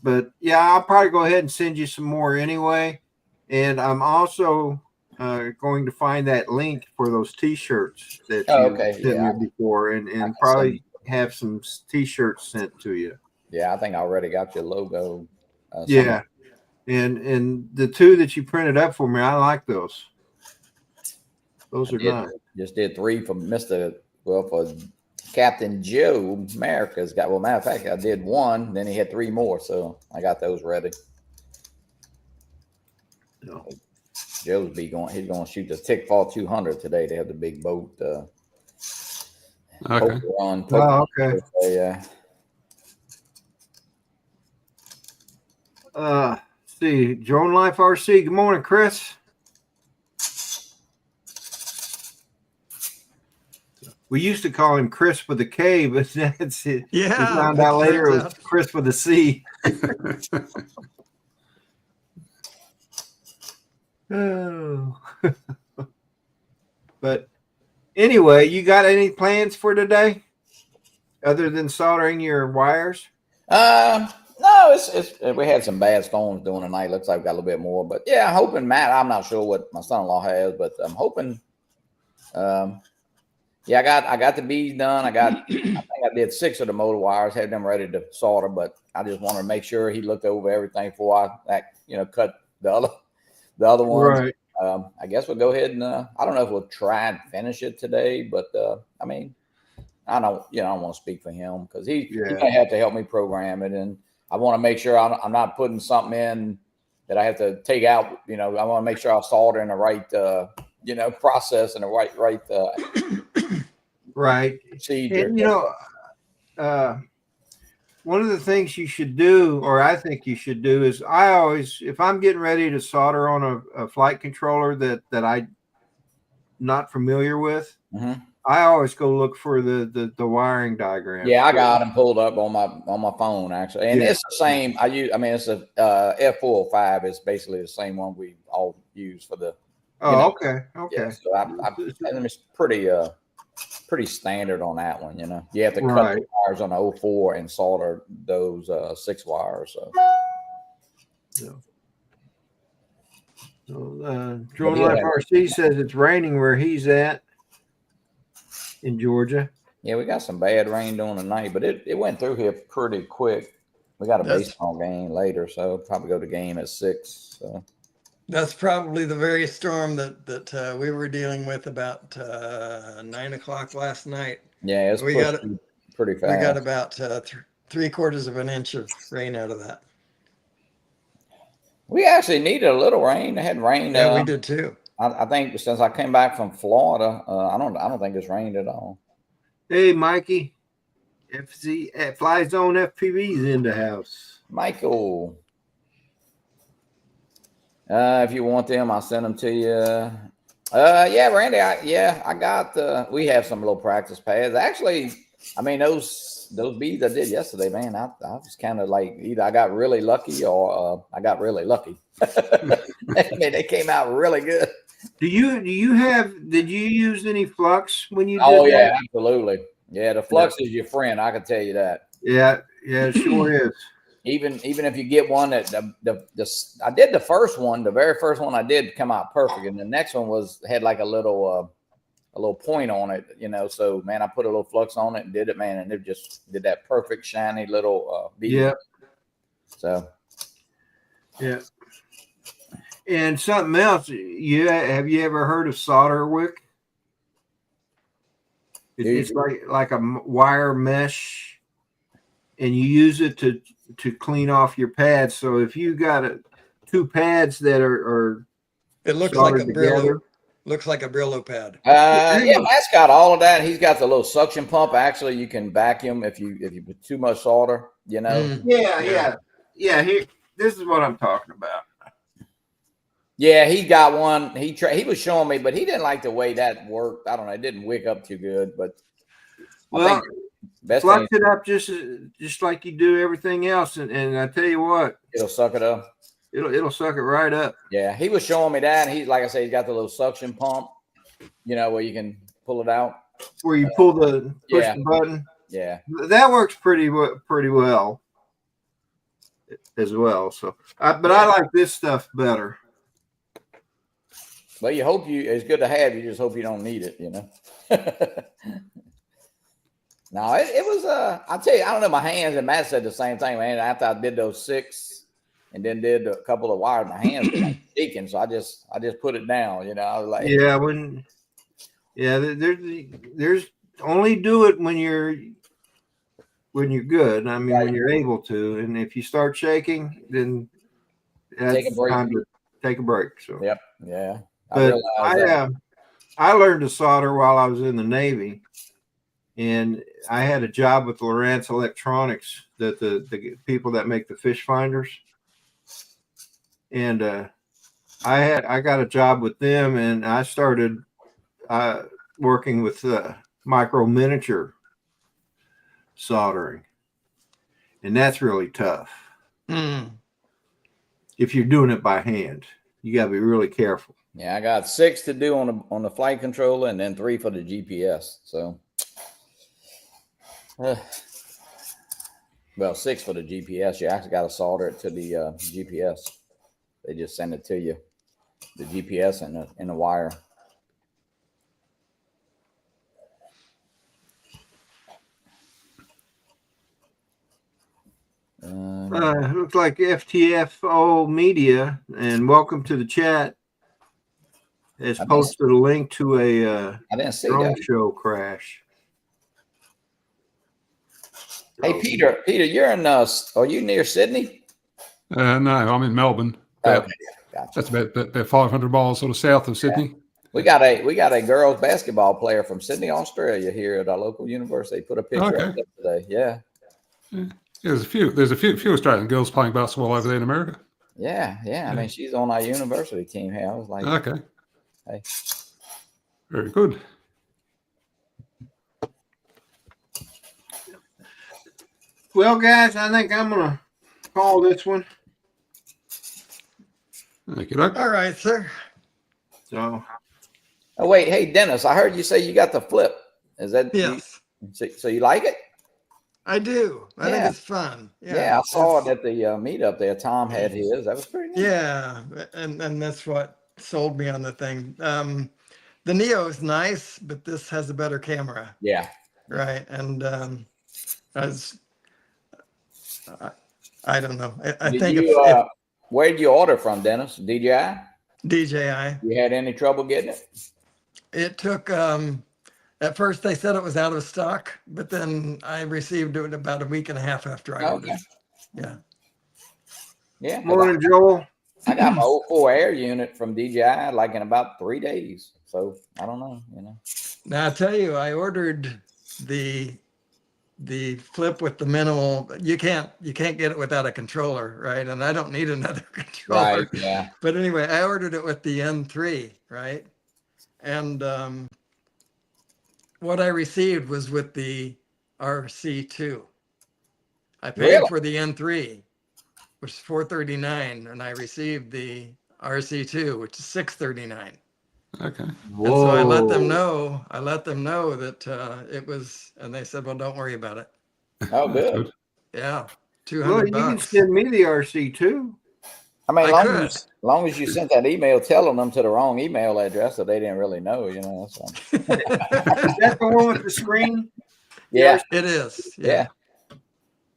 But yeah, I'll probably go ahead and send you some more anyway. And I'm also going to find that link for those T-shirts that you sent me before, and probably have some T-shirts sent to you. Yeah, I think I already got your logo. Yeah, and the two that you printed up for me, I like those. Those are nice. Just did 3 for for Captain Joe America's got. Well, matter of fact, I did one. Then he had 3 more, so I got those ready. No. Joe's he's going to shoot the Tickfall 200 today. They have the big boat. Okay. Run. Oh, okay. Yeah. See, Drone Life RC. Good morning, Chris. We used to call him Chris with a K, but that's it. Yeah, We found that out later it turns was out. Chris with a C. Oh. But anyway, you got any plans for today other than soldering your wires? No, it's we had some bad storms during the night. Looks like we got a little bit more, but yeah, I'm hoping Matt. I'm not sure what my son-in-law has, but I'm hoping. Yeah, I got the beads done. I think I did 6 of the motor wires, had them ready to solder, but I just wanted to make sure he looked over everything before I cut the other ones. Right. I guess we'll go ahead and I don't know if we'll try and finish it today, but I mean, I don't want to speak for him because he's gonna have to help me program it, and I want to make sure I'm not putting something in that I have to take out. I want to make sure I solder in the right process and the right Right. procedure. And one of the things you should do, or I think you should do, is if I'm getting ready to solder on a flight controller that I'm not familiar with, I always go look for the wiring diagram. Yeah, I got them pulled up on my phone actually, and it's the same. It's a F405. It's basically the same one we all use for the. Okay. Yeah, so it's pretty standard on that one. You have to cut the wires on the 04 and solder those 6 wires. So. Drone Life RC says it's raining where he's at in Georgia. Yeah, we got some bad rain during the night, but it went through here pretty quick. We got a baseball game later, so probably go to game at 6. So. That's probably the very storm that we were dealing with about 9 o'clock last night. Yeah, it's pretty fast. We got about 3/4 of an inch of rain out of that. We actually needed a little rain. It hadn't rained. Yeah, we did too. I think since I came back from Florida, I don't think it's rained at all. Hey, Mikey, Fly Zone FPV's in the house. Michael. If you want them, I'll send them to you. Yeah, Randy. I got. We have some little practice pads. Actually, those beads I did yesterday, man. I was kind of like either I got really lucky or I got really lucky. They came out really good. Did you use any flux when you did that? Yeah, absolutely. Yeah, the flux is your friend. I can tell you that. Yeah, it sure is. Even if you get one that I did the first one, the very first one I did come out perfect, and the next one had like a little point on it, So man, I put a little flux on it and did it, man, and it just did that perfect shiny little bead. Yeah. So. Yeah. And something else, have you ever heard of solder wick? It's like a wire mesh, and you use it to clean off your pads. So if you got 2 pads that are it looks like a Brillo. Looks like a Brillo pad. Yeah, Matt's got all of that. He's got the little suction pump. Actually, you can vacuum if you put too much solder. Yeah. Here, this is what I'm talking about. Yeah, he got one. He was showing me, but he didn't like the way that worked. I don't know. It didn't wick up too good, but well, flux it up just like you do everything else, and I tell you what, it'll suck it up. It'll suck it right up. Yeah, he was showing me that. And he's like I say, he's got the little suction pump, where you can pull it out. Where you push the button. Yeah, that works pretty well as well. So, but I like this stuff better. Well, it's good to have. You just hope you don't need it, No, it was, I'll tell you, I don't know, my hands, and Matt said the same thing, man. After I did those 6 and then did a couple of wires, my hands were like shaking. So I just put it down, I was like, there's only do it when you're good. I mean, Right. when you're able to. And if you start shaking, then Take a that's break. time to take a break. So, Yep. Yeah. I but realize that. I learned to solder while I was in the Navy, and I had a job with Lowrance Electronics, that the people that make the fish finders, and I got a job with them, and I started working with micro miniature soldering, and that's really tough. If you're doing it by hand, you got to be really careful. Yeah, I got 6 to do on the flight controller, and then 3 for the GPS. So, well, 6 for the GPS. You actually got to solder it to the GPS. They just send it to you, the GPS and the wire. Looks like FTFO Media, and welcome to the chat, has posted a link to a I didn't see drone that. show crash. Hey, Peter, you're in. Are you near Sydney? No, I'm in Melbourne. Okay, gotcha. That's about 500 miles sort of south of Sydney. We got a girls basketball player from Sydney, Australia here at our local university. They put a picture up there today. Yeah. There's a few Australian girls playing basketball over there in America. Yeah. I mean, she's on our university team here. I was like, Okay. Hey. Very good. Well, guys, I think I'm going to call this one. Thank you, All right, sir. So, oh wait, hey Dennis, I heard you say you got the flip. Is that Yes, so you like it? I do. I think it's fun. Yeah, I saw it at the meetup there. Tom had his. That was pretty nice. Yeah, and that's what sold me on the thing. The Neo is nice, but this has a better camera. Yeah. Right. And I don't know. I think if where did you order from, Dennis? DJI? DJI. You had any trouble getting it? It took at first they said it was out of stock, but then I received it about a week and a half after I ordered. Yeah. Yeah. morning, Joel. I got my 04 Air unit from DJI like in about 3 days. So I don't know, Now I tell you, I ordered the flip with the minimal. You can't get it without a controller, right? And I don't need another controller. Right. Yeah. But anyway, I ordered it with the N3, right? And what I received was with the RC2. I paid for the N3, which is $439, and I received the RC2, which is $639. Okay. And so I let them know. That it was, and they said, "Well, don't worry about it." Oh, good. Yeah, Well, $200. you can send me the RC too. I mean, I long as you sent that email telling them to the wrong email address that they didn't really know, So. Is that the one with the screen? Yeah, It is. yeah.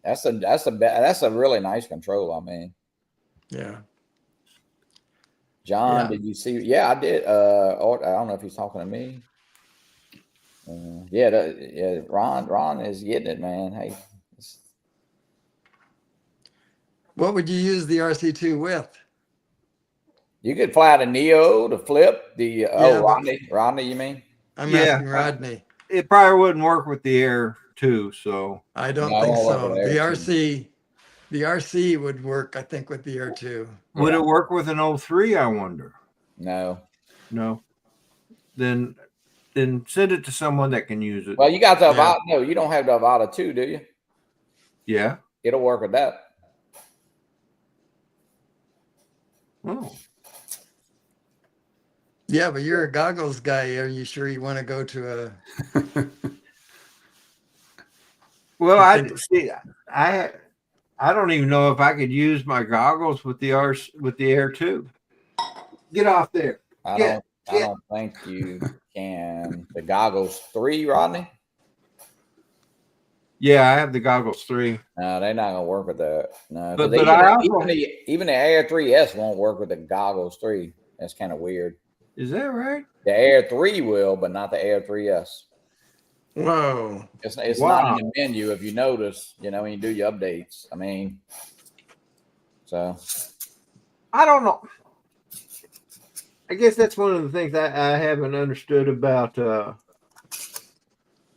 That's a really nice control. I mean, Yeah. John, did you see? Yeah, I did. I don't know if he's talking to me. Ron is getting it, man. Hey, What would you use the RC2 with? you could fly the Neo, the Flip, the Rodney, you mean? I'm asking Rodney. It probably wouldn't work with the Air 2, so I don't No, think I won't so. work with The RC would work, I think, with the Air 2. would it work with an 03, I wonder? No. Then send it to someone that can use it. Well, you got the Avata. No, you don't have the Avata 2, do you? Yeah. It'll work with that. Oh. Yeah, but you're a goggles guy. Are you sure you want to go to a? Well, I don't even know if I could use my goggles with the Air 2. Get off there. I don't think you can. The goggles 3, Rodney? Yeah, I have the goggles 3. No, they're not gonna work with that. No, but even the Air 3S won't work with the goggles 3. That's kind of weird. Is that right? The Air 3 will, but not the Air 3S. Whoa. It's Wow. not in the menu if you notice, you know, when you do your updates. I mean, so I don't know. I guess that's one of the things I haven't understood about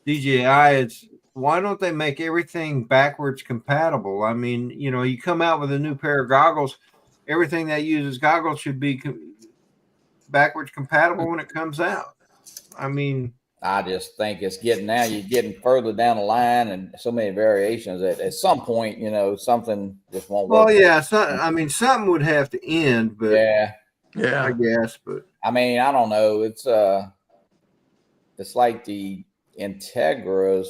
DJI. It's why don't they make everything backwards compatible? I mean, you know, you come out with a new pair of goggles, everything that uses goggles should be backwards compatible when it comes out. I mean, I just think it's you're getting further down the line and so many variations that at some point, you know, something just won't work. well, yeah, I mean, something would have to end, but Yeah. I guess, but I mean, I don't know. It's like the Integras.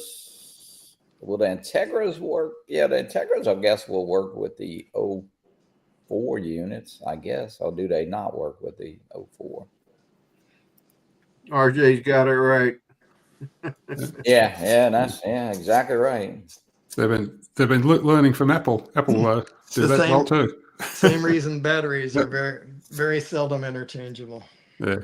Will the Integras work? Yeah, the Integras, I guess, will work with the 04 units, I guess. Or do they not work with the 04? RJ's got it right. Yeah, exactly right. They've been learning from Apple. Apple did The that same- well too. Same reason batteries are very seldom interchangeable. Yeah.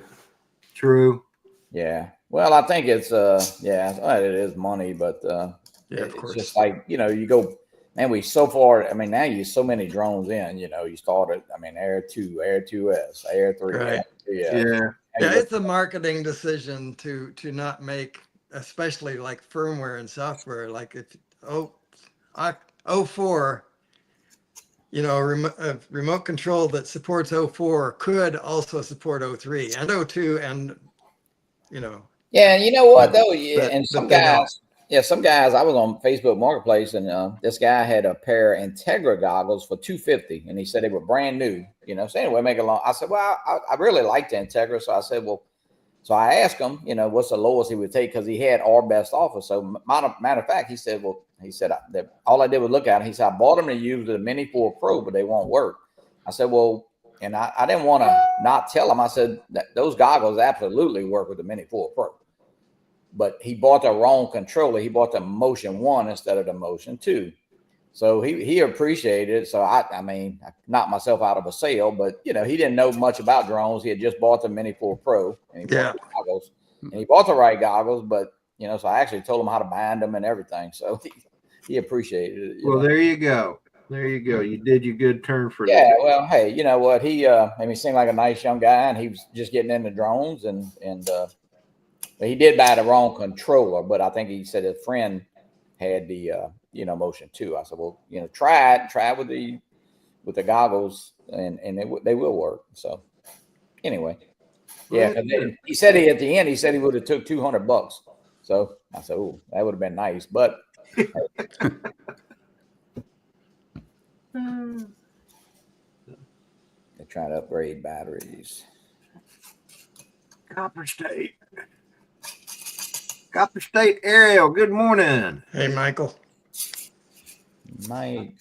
True. Yeah. Well, I think it's it is money, but Yeah, of it's course. just like, you know, you go, man, we so far, I mean, now you so many drones in, you know, you started, I mean, Air 2, Air 2S, Air 3. Right. Yeah. Yeah, it's a marketing decision to not make, especially like firmware and software. Like if 04, you know, a remote control that supports 04 could also support 03 and 02, and you know. Yeah, and you know what though? Yeah, and but they don't. some guys. I was on Facebook Marketplace, and this guy had a pair of Integra goggles for $250, and he said they were brand new. You know, so anyway, make it long. I said, well, I really liked the Integra, so I said, well, so I asked him, you know, what's the lowest he would take because he had our best offer. So matter of fact, he said that all I did was look at it. He said I bought them to use the Mini 4 Pro, but they won't work. I said, well. And I didn't want to not tell him. I said that those goggles absolutely work with the Mini 4 Pro. But he bought the wrong controller. He bought the Motion 1 instead of the Motion 2. So he appreciated it. So I mean, I knocked myself out of a sale, but you know, he didn't know much about drones. He had just bought the Mini 4 Pro and he bought the goggles. And he bought the right goggles, but you know, so I actually told him how to bind them and everything. So he appreciated it. Well, there you go. There you go. You did your good turn for yeah. Well, hey, you know what? He seemed like a nice young guy, and he was just getting into drones, and he did buy the wrong controller, but I think he said his friend had the Motion 2. I said, well, you know, try it with the goggles, and they will work. So anyway, yeah. He said at the end he would have took $200. So I said, oh, that would have been nice, but. They're trying to upgrade batteries. Copper State Ariel, good morning. Hey, Michael. Mike.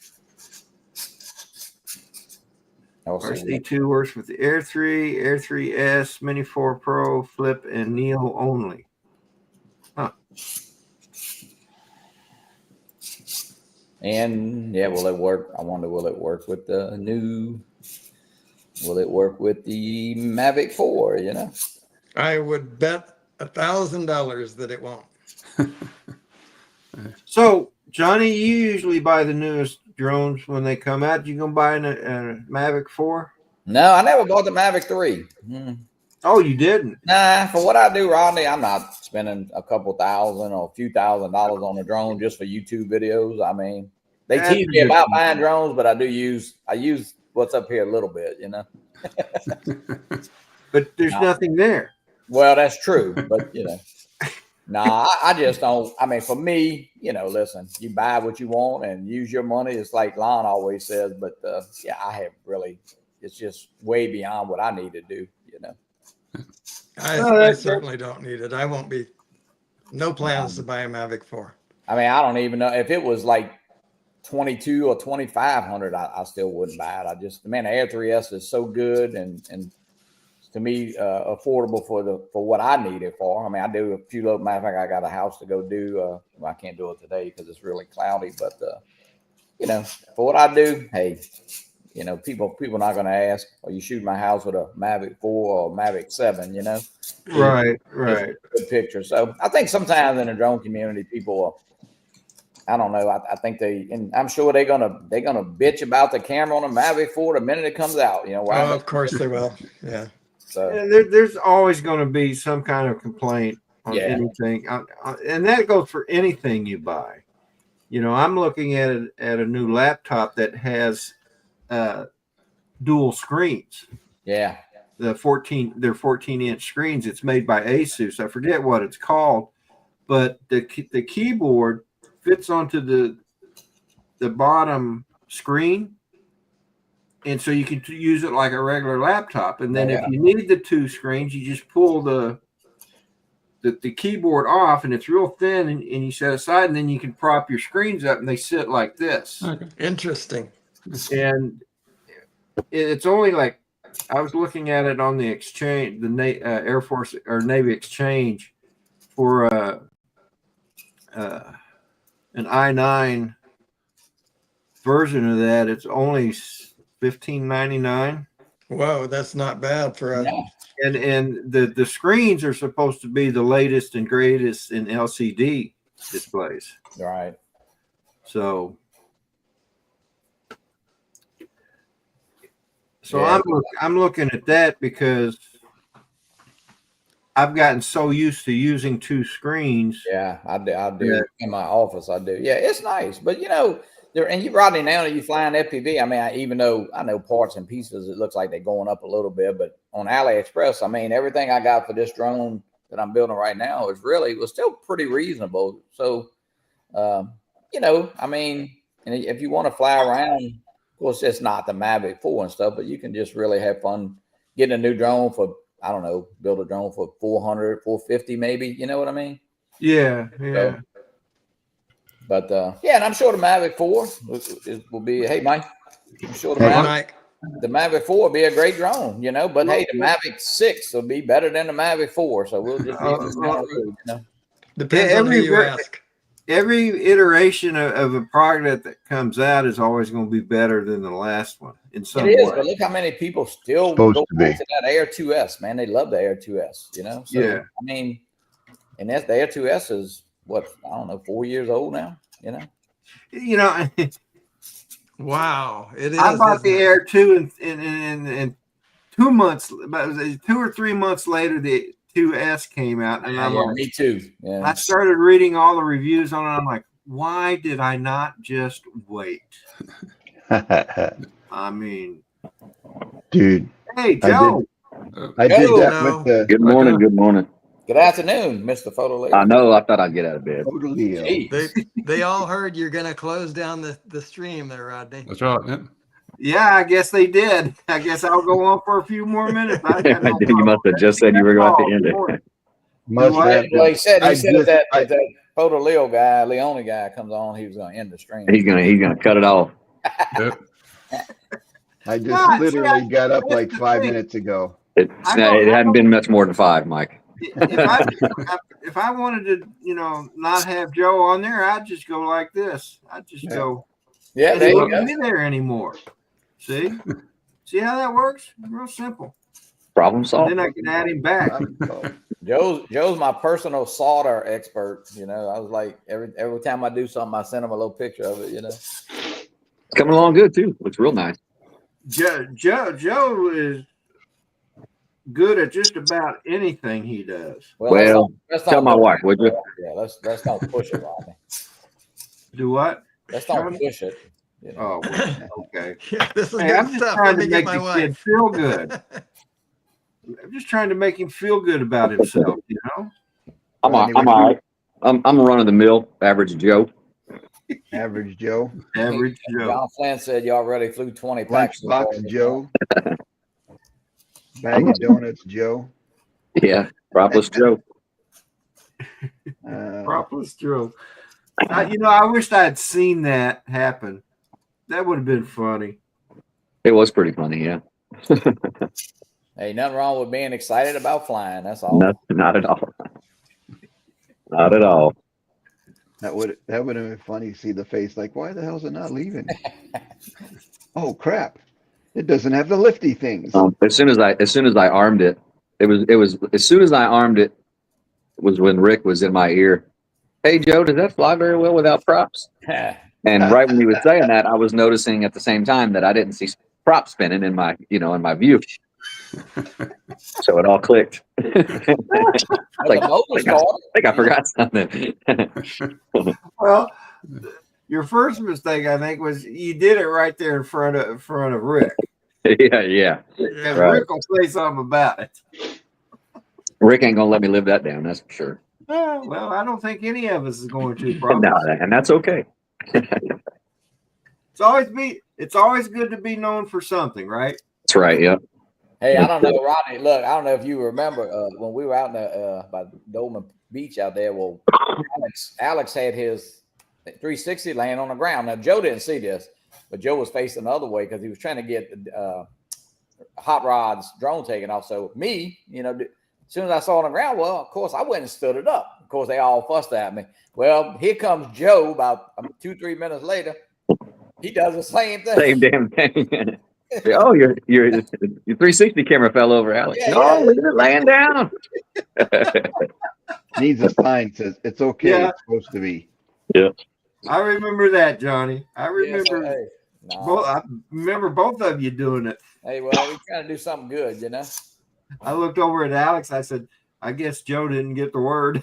RC2 works with the Air 3, Air 3S, Mini 4 Pro, Flip, and Neo only. Huh. And yeah, will it work? I wonder, will it work with the new? Will it work with the Mavic 4? You know, I would bet $1,000 that it won't. So, Johnny, you usually buy the newest drones when they come out. You gonna buy a Mavic 4? No, I never bought the Mavic 3. Oh, you didn't? Nah, for what I do, Rodney, I'm not spending a couple thousand or a few $1,000s on a drone just for YouTube videos. I mean, they tease me about buying drones, but I use what's up here a little bit, you know. But there's nothing there. Well, that's true, but you know, I just don't. I mean, for me, you know, listen, you buy what you want and use your money. It's like Lon always says, but yeah, I have really. It's just way beyond what I need to do, you know. I certainly don't need it. I won't be. No plans to buy a Mavic 4. I mean, I don't even know if it was like 22 or 2,500. I still wouldn't buy it. The Air 3S is so good and to me affordable for what I need it for. I mean, I do a few little. Matter of fact, I got a house to go do. Well, I can't do it today because it's really cloudy. But you know, for what I do, hey, you know, people not going to ask, "Are you shooting my house with a Mavic 4 or Mavic 7?" You know, Right. it's a good picture. So I think sometimes in the drone community, people are, I don't know. I think and I'm sure they're gonna bitch about the camera on a Mavic 4 the minute it comes out. You know, why? Oh, of course they will. Yeah. So Yeah, there's always going to be some kind of complaint on Yeah. anything, and that goes for anything you buy. You know, I'm looking at a new laptop that has dual screens. yeah, They're 14-inch screens. It's made by Asus. I forget what it's called, but the keyboard fits onto the bottom screen, and so you can use it like a regular laptop. And then if you need the two screens, you just pull the keyboard off, and it's real thin, and you set aside, and then you can prop your screens up, and they sit like this. Okay. Interesting. And it's only like, I was looking at it on the exchange, the Air Force or Navy exchange, for an i9 version of that. It's only $15.99. Whoa, that's not bad for a. And the screens are supposed to be the latest and greatest in LCD displays. right. So Yeah. I'm looking at that because I've gotten so used to using two screens. Yeah, I do. Yeah. In my office, I do. Yeah, it's nice, but you know, Rodney, now that you flying FPV, I mean, even though I know parts and pieces, it looks like they're going up a little bit, but on AliExpress, I mean, everything I got for this drone that I'm building right now was still pretty reasonable. So, you know, I mean, and if you want to fly around, of course, it's not the Mavic 4 and stuff, but you can just really have fun getting a new drone for, I don't know, build a drone for 400, 450 maybe. You know what I mean? Yeah. So, but yeah, and I'm sure the Mavic 4 will be. Hey, Mike, I'm sure Hey, Mike. the Mavic 4 will be a great drone, you know. But hey, the Mavic 6 will be better than the Mavic 4. So we'll just leave this down the road, you know. Depends on who you ask. Every iteration of a product that comes out is always going to be better than the last one in some It is, way. but look how many people still Supposed go to be. back to that Air 2S, man. They love the Air 2S, you know. So, Yeah. I mean, and that's the Air 2S is what, I don't know, 4 years old now, you know. You know, Wow, it is. I bought isn't the it? Air 2 and 2 months, about 2 or 3 months later, the 2S came out, and I'm Yeah, like, me too. Yeah. I started reading all the reviews on it. I'm like, why did I not just wait? I mean, Dude, hey, Joe. I did Yo, that no. with the Good morning. Good morning. Good afternoon, Mr. Photo Lady. I know. I thought I'd get out of bed. totally. Jeez. They all heard you're going to close down the stream there, Rodney. That's right. Yeah. Yeah, I guess they did. I guess I'll go on for a few more minutes. I got no You must have just said you were going to end it. Must what? have Well, he said I if that just- Photo Leone guy comes on, he was going to end the stream. He's gonna cut it off. Yep. I just God, literally got up like that's the 5 thing. minutes ago. It hadn't been much more than 5, Mike. If I wanted to, you know, not have Joe on there, I'd just go like this. I'd just go. Yeah, And there he you wouldn't go. be there anymore. See how that works? Real simple. Problem solved. Then I can add him back. Joe's my personal solder expert. You know, I was like every time I do something, I send him a little picture of it. You know, Coming along good too. Looks real nice. Joe is good at just about anything he does. Well, let's tell not my push wife, it. would you? Yeah, let's not push it, Rodney. Do what? Let's not push it. You know? Oh, well, okay. Yeah, this is Hey, good I'm just stuff. trying Let me to get make my the kid wife. feel good. I'm just trying to make him feel good about himself, you know? I'm all right. I'm a run of the mill average Joe. Average Joe. Average Joe. John Flynn said you already flew 20 packs. Lunchbox Joe. Bag of donuts Joe. Yeah, propless Joe. Propless Joe. You know, I wished I had seen that happen. That would have been funny. It was pretty funny, yeah. Hey, nothing wrong with being excited about flying. That's all. Not at all. Not at all. That would have been funny to see the face like, why the hell's it not leaving? Oh crap. It doesn't have the lifty things. As soon as I armed it, it was as soon as I armed it was when Rick was in my ear. Hey Joe, does that fly very well without props? And right when he was saying that, I was noticing at the same time that I didn't see prop spinning in my view. So it all clicked. Like, I think I forgot something. Well, your first mistake, I think, was you did it right there in front of Rick. Yeah. Because Right. Rick will say something about it. Rick ain't gonna let me live that down. That's for sure. Well, I don't think any of us is going to. Probably. No, and that's okay. It's always good to be known for something, right? That's right. Yep. Hey, I don't know, Rodney. Look, I don't know if you remember when we were out in the by Dolman Beach out there. Well, Alex had his 360 laying on the ground. Now Joe didn't see this, but Joe was facing the other way because he was trying to get Hot Rod's drone taken off. So me, as soon as I saw it on the ground, well, of course I went and stood it up. Of course they all fussed at me. Well, here comes Joe about 2-3 minutes later. He does the same thing. Same damn thing. Oh, your 360 camera fell over, Alex. Yeah, No, yeah. leave it laying down. Needs a sign says it's okay. Yeah. It's supposed to be. Yeah. I remember that, Johnny. I remember. Hey, no. I remember both of you doing it. Hey, well, we're trying to do something good, I looked over at Alex. I said, "I guess Joe didn't get the word."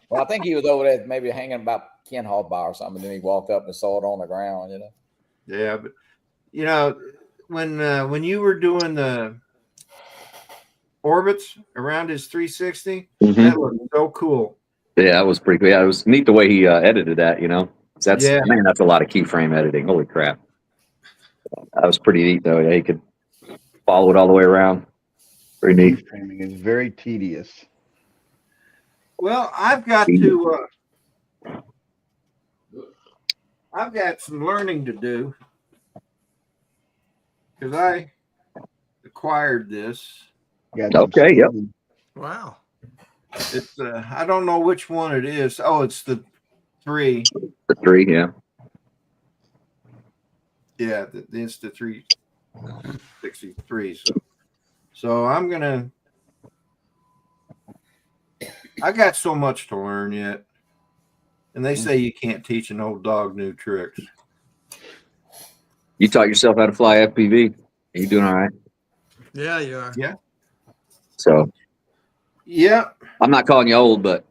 Well, I think he was over there maybe hanging about Ken Hall bar or something. And then he walked up and saw it on the ground, Yeah, but when you were doing the orbits around his 360, that looked so cool. Yeah, that was pretty cool. Yeah, it was neat the way he edited that. That's a lot of keyframe editing. Holy crap! That was pretty neat though. Yeah, he could follow it all the way around. Pretty neat. Framing is very tedious. Well, I've got some learning to do because I acquired this. Okay. Yep. Wow. It's I don't know which one it is. Oh, it's the 3. The 3. Yeah. Yeah, the Insta 363. So I got so much to learn yet. And they say you can't teach an old dog new tricks. You taught yourself how to fly FPV. Are you doing all right? Yeah, you are. Yeah. So. Yeah. I'm not calling you old, but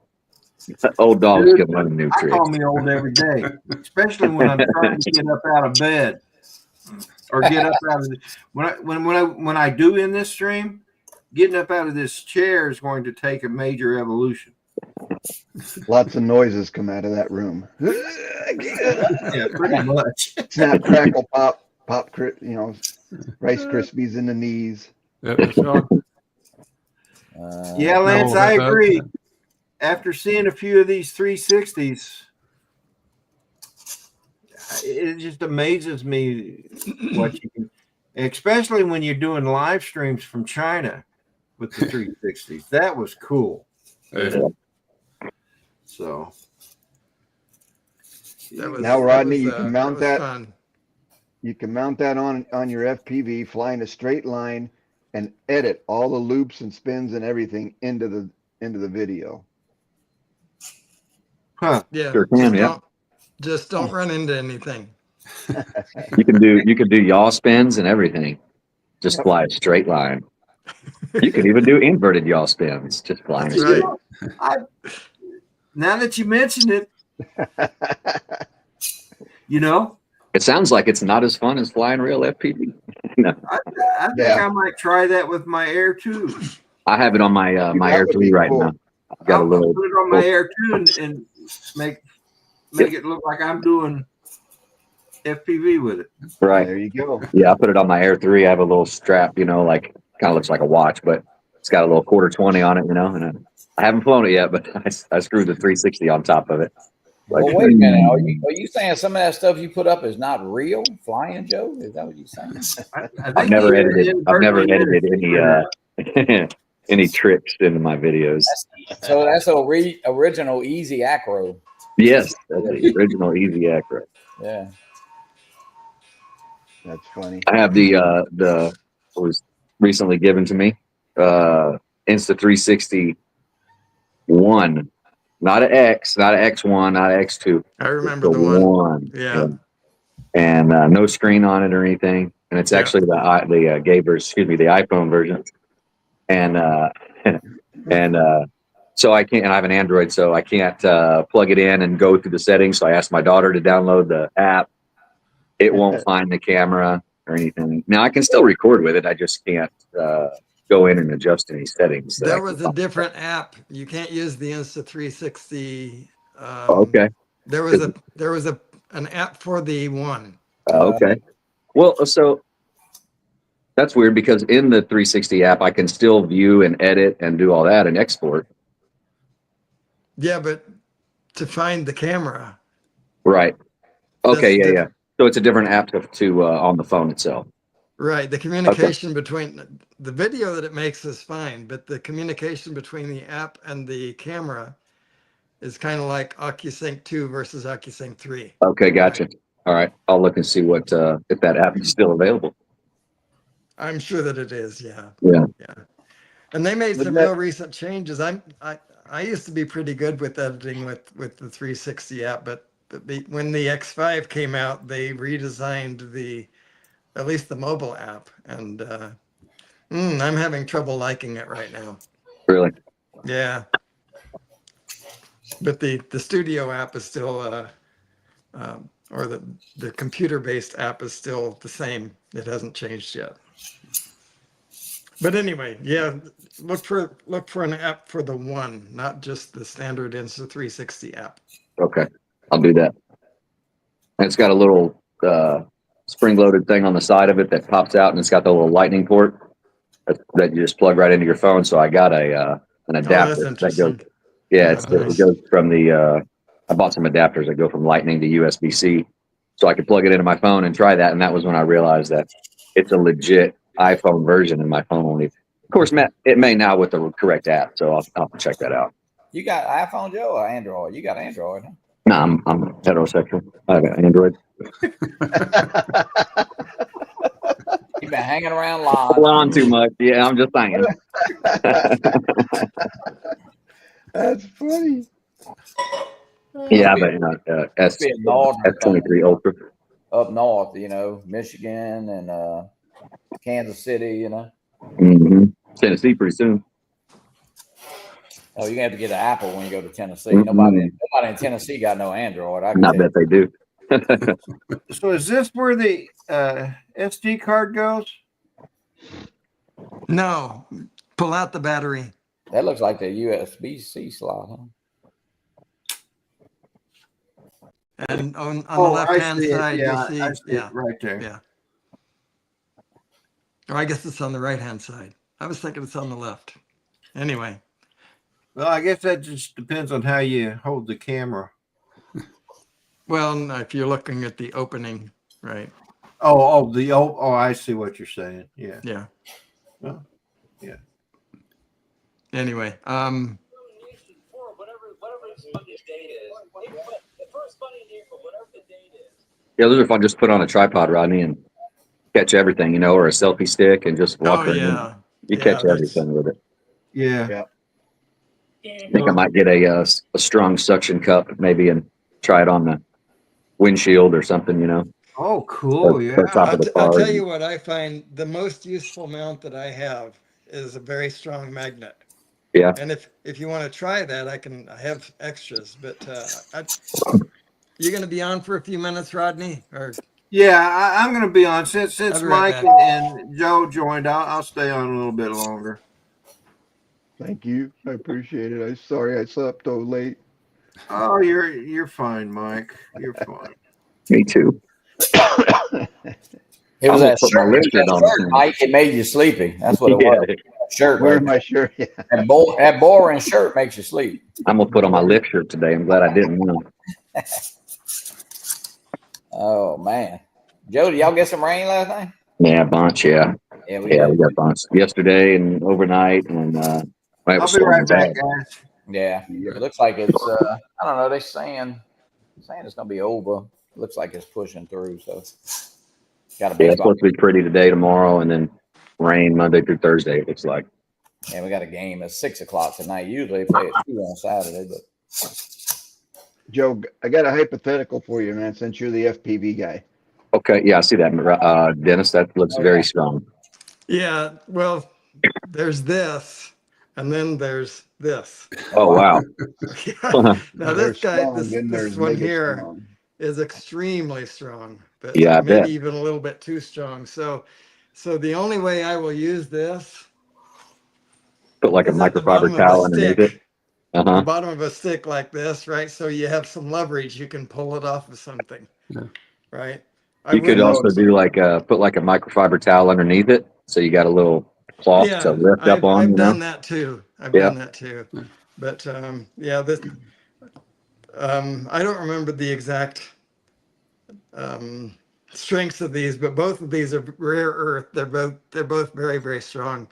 old dogs can learn new tricks. I call me old every day, especially when I'm trying to get up out of bed or get up out of the, when I do in this stream, getting up out of this chair is going to take a major evolution. Lots of noises come out of that room. Yeah, pretty much. Snap, crackle, pop, Rice Krispies in the knees. Yeah, that's right. Yeah, Lance, I agree. After seeing a few of these 360s, it just amazes me what you can, especially when you're doing live streams from China with the 360s. That was cool. Yeah. So Now, Rodney, you can mount that. Fun. You can mount that on your FPV, fly in a straight line, and edit all the loops and spins and everything into the video. Huh. Yeah. Sure can, yeah. Just don't run into anything. You can do yaw spins and everything. Just fly a straight line. You can even do inverted yaw spins. Just flying. That's right. Now that you mention it, It sounds like it's not as fun as flying real FPV. No. I think I might try that with my Air 2. I have it on my my Air 3 right now. I've got I'll a little. put it on my Air 2 and make it look like I'm doing FPV with it. Right. There you go. Yeah, I put it on my Air 3. I have a little strap, like kind of looks like a watch, but it's got a little 1/4-20 on it, and I haven't flown it yet, but I screwed the 360 on top of it. Well, wait a minute. Are you saying some of that stuff you put up is not real flying, Joe? Is that what you're saying? I've never edited any any tricks into my videos. So that's original Easy Acro. Yes, that's the original Easy Acro. Yeah. That's funny. I have the it was recently given to me, Insta 360 1, not an X, not an X1, not an X2. I It's remember the the one. one. Yeah. And no screen on it or anything. And it's Yeah. actually the iPhone version. And so I can't. And I have an Android, so I can't plug it in and go through the settings. So I asked my daughter to download the app. It won't find the camera or anything. Now I can still record with it. I just can't go in and adjust any settings. There was a different app. You can't use the Insta 360. Okay. There was an app for the one. Okay. Well, so that's weird because in the 360 app, I can still view and edit and do all that and export. Yeah, but to find the camera. Right. Okay. That's Yeah. So it's a different app to on the phone itself. Right. The communication between the video that it makes is fine, but the communication between the app and the camera is kind of like OcuSync 2 versus OcuSync 3. Okay. Gotcha. All right. I'll look and see what if that app is still available. I'm sure that it is. Yeah. Yeah. Yeah. And they made some real recent changes. I used to be pretty good with editing with the 360 app, but when the X5 came out, they redesigned at least the mobile app, and I'm having trouble liking it right now. Really? Yeah. But the studio app is still, or the computer-based app is still the same. It hasn't changed yet. But anyway, yeah, look for an app for the one, not just the standard Insta 360 app. Okay. I'll do that. And it's got a little spring-loaded thing on the side of it that pops out, and it's got the little lightning port that you just plug right into your phone. So I got an adapter that's interesting. that goes. Yeah, Nice. it goes from the. I bought some adapters that go from Lightning to USB-C, so I could plug it into my phone and try that. And that was when I realized that it's a legit iPhone version, and my phone only. Of course, it may now with the correct app, so I'll have to check that out. You got iPhone, Joe, or Android? You got Android, huh? No, I'm heterosexual. I have an Android. You've been hanging around Lawn too much. Yeah, I'm just saying. That's funny. Yeah, but S23 Ultra. Up north, Michigan and Kansas City, Mm-hmm. Tennessee pretty soon. Oh, you're gonna have to get an Apple when you go to Tennessee. Mm-hmm. Nobody in Tennessee got no Android. I bet they do. So is this where the SD card goes? No, pull out the battery. That looks like the USB-C slot, huh? And on the left-hand side, yeah, you see, right there. Yeah. Or I guess it's on the right-hand side. I was thinking it's on the left. Anyway. Well, I guess that just depends on how you hold the camera. Well, no, if you're looking at the opening, right? Oh, I see what you're saying. Yeah. Yeah. Well, yeah. Anyway, Yeah, those are fun. Just put on a tripod, Rodney, and catch everything, or a selfie stick, and just walk around. Yeah. You catch everything with it. Yeah. I think I might get a strong suction cup, maybe, and try it on the windshield or something, Oh, cool. Yeah. I'll tell you what I find the most useful mount that I have is a very strong magnet. Yeah. And if you want to try that, I have extras, but you're going to be on for a few minutes, Rodney? Or Yeah, I'm going to be on since right Mike and Joe joined. I'll stay on a little bit longer. Thank you. I appreciate it. I'm sorry I slept so late. Oh, you're fine, Mike. You're fine. Me too. It was that put my shirt, lipstick on. Mike. It made you sleepy. That's what it was. Shirt. Wearing my shirt. Yeah. That boring shirt makes you sleep. I'm gonna put on my lip shirt today. I'm glad I didn't. Oh man, Joe, did y'all get some rain last night? Yeah, a bunch. Yeah, we got a bunch yesterday and overnight, and I'll be right back, guys. Yeah, it looks like it's. I don't know. They're saying it's gonna be over. Looks like it's pushing through. So Got a Yeah, big it's supposed to be pretty today, tomorrow, and then rain Monday through Thursday. It looks like. Yeah, we got a game at 6 o'clock tonight. Usually they play at 2 on Saturday, but Joe, I got a hypothetical for you, man, since you're the FPV guy. Okay, yeah, I see that, Dennis. That looks very strong. Yeah, well, there's this, and then there's this. Oh wow. Now There's this guy, strong, then this there's one mega here strong. is extremely strong, but Yeah, I maybe bet. even a little bit too strong. So the only way I will use this Put like a is at the bottom microfiber of a towel underneath it. stick, Uh the huh. bottom of a stick like this, right? So you have some leverage, you can pull it off of something, Yeah. right? I You could wouldn't- also do like put like a microfiber towel underneath it, so you got a little cloth to Yeah, lift up on. I've You know. done that too. I've Yeah. done that too. But yeah, this I don't remember the exact strengths of these, but both of these are rare earth. They're both very, very strong.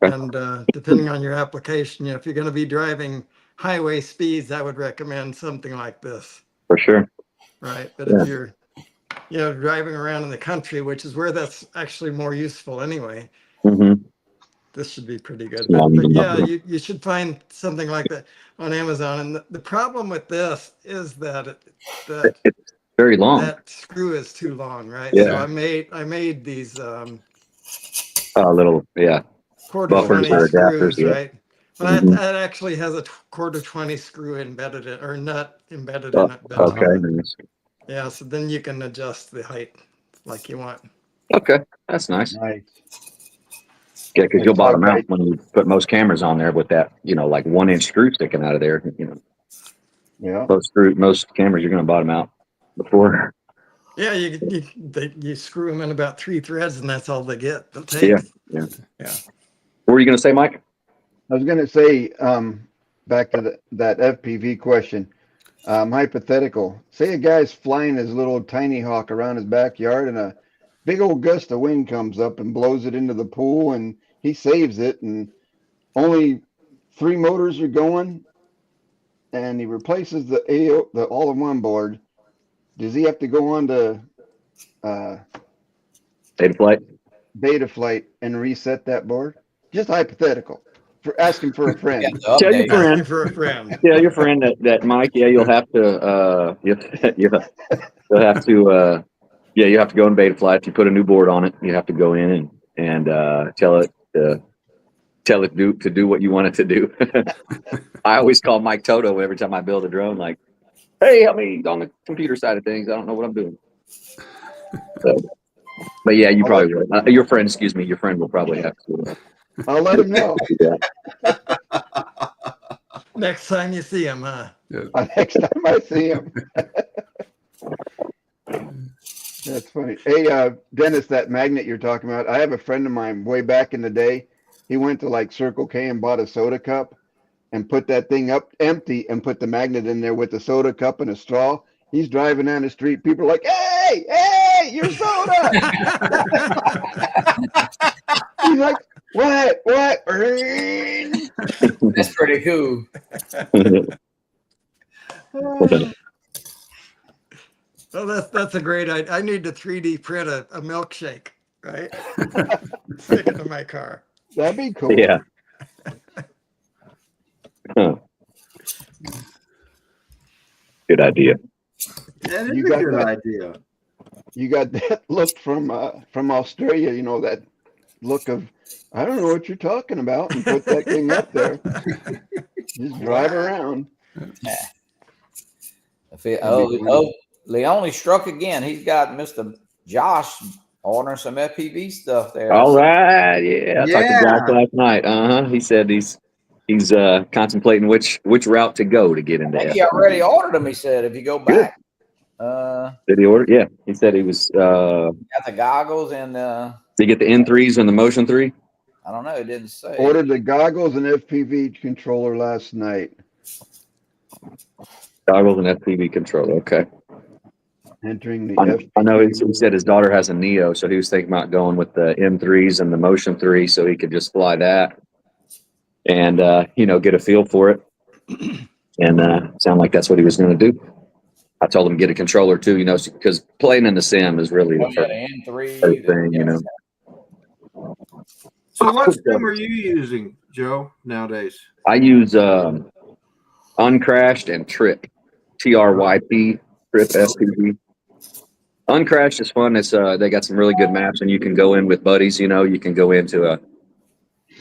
Okay. And depending on your application, if you're going to be driving highway speeds, I would recommend something like this, For sure. right? But Yeah. if you're driving around in the country, which is where that's actually more useful anyway, Mm-hmm. this should be pretty good. Long But yeah, number. you should find something like that on Amazon. And the problem with this is that It's very long. that screw is too long, right? Yeah. So I made these Little quarter buffers 20 or adapters. screws, Yeah. right? Well, Mhm. that actually has a quarter 20 screw embedded in, or nut embedded in it. But, Okay. Nice. yeah, so then you can adjust the height like you want. Okay. That's nice. Nice. Yeah, because you'll It's bottom like out when you put most cameras on there with that, like 1 inch screw sticking out of there. Yeah. Most cameras you're going to bottom out before. Yeah, you screw them in about 3 threads, and that's all they get. They'll take. Yeah. Yeah. Yeah. What were you going to say, Mike? I was going to say, back to that FPV question, hypothetical. Say a guy's flying his little tiny hawk around his backyard, and a big old gust of wind comes up and blows it into the pool, and he saves it, and only 3 motors are going, and he replaces the all-in-one board. Does he have to go on to Data flight. Betaflight and reset that board? Just hypothetical. For asking for a friend. got to Tell your update. friend. Asking for a friend. Tell your friend that Mike. Yeah, you'll have to. You'll have to. Yeah, you have to go in beta flight. If you put a new board on it, you have to go in and tell it to do what you want it to do. I always call Mike Toto every time I build a drone. Like, hey, help me on the computer side of things. I don't know what I'm doing. So, but yeah, you probably will. Your friend will probably have to. I'll let him know. Next time you see him, huh? Next time I see him. That's funny. Hey, Dennis, that magnet you're talking about, I have a friend of mine way back in the day. He went to like Circle K and bought a soda cup and put that thing up empty and put the magnet in there with the soda cup and a straw. He's driving down the street. People are like, hey, your soda. He's like, what? That's pretty cool. Well, that's a great idea. I need to 3D print a milkshake, right? Stick it to my car. That'd be cool. Yeah. Huh. Good idea. That is You a got good that. idea. You got that look from Australia, that look of, I don't know what you're talking about, and put that thing up there. Just drive around. Leone struck again. He's got Mr. Josh ordering some FPV stuff there. All right. Yeah. I talked to Yeah. Josh last night. He said he's contemplating which route to go to get into. He already ordered them. He said, if you go back, Did he order? Yeah. He said he was. got the goggles and Did he get the N3s and the Motion 3? I don't know. It didn't say. Ordered the goggles and FPV controller last night. Goggles and FPV controller. Okay. Entering the I know he said his daughter has a Neo, so he was thinking about going with the M3s and the Motion 3 so he could just fly that and, get a feel for it. And sound like that's what he was going to do. I told him to get a controller too, you know, because playing in the sim is really the the N3, first thing, you know. So what sim are you using, Joe, nowadays? I use Uncrashed and Trip, TRYP, Trip FPV. Uncrashed is fun. It's they got some really good maps, and you can go in with buddies. You know, you can go into a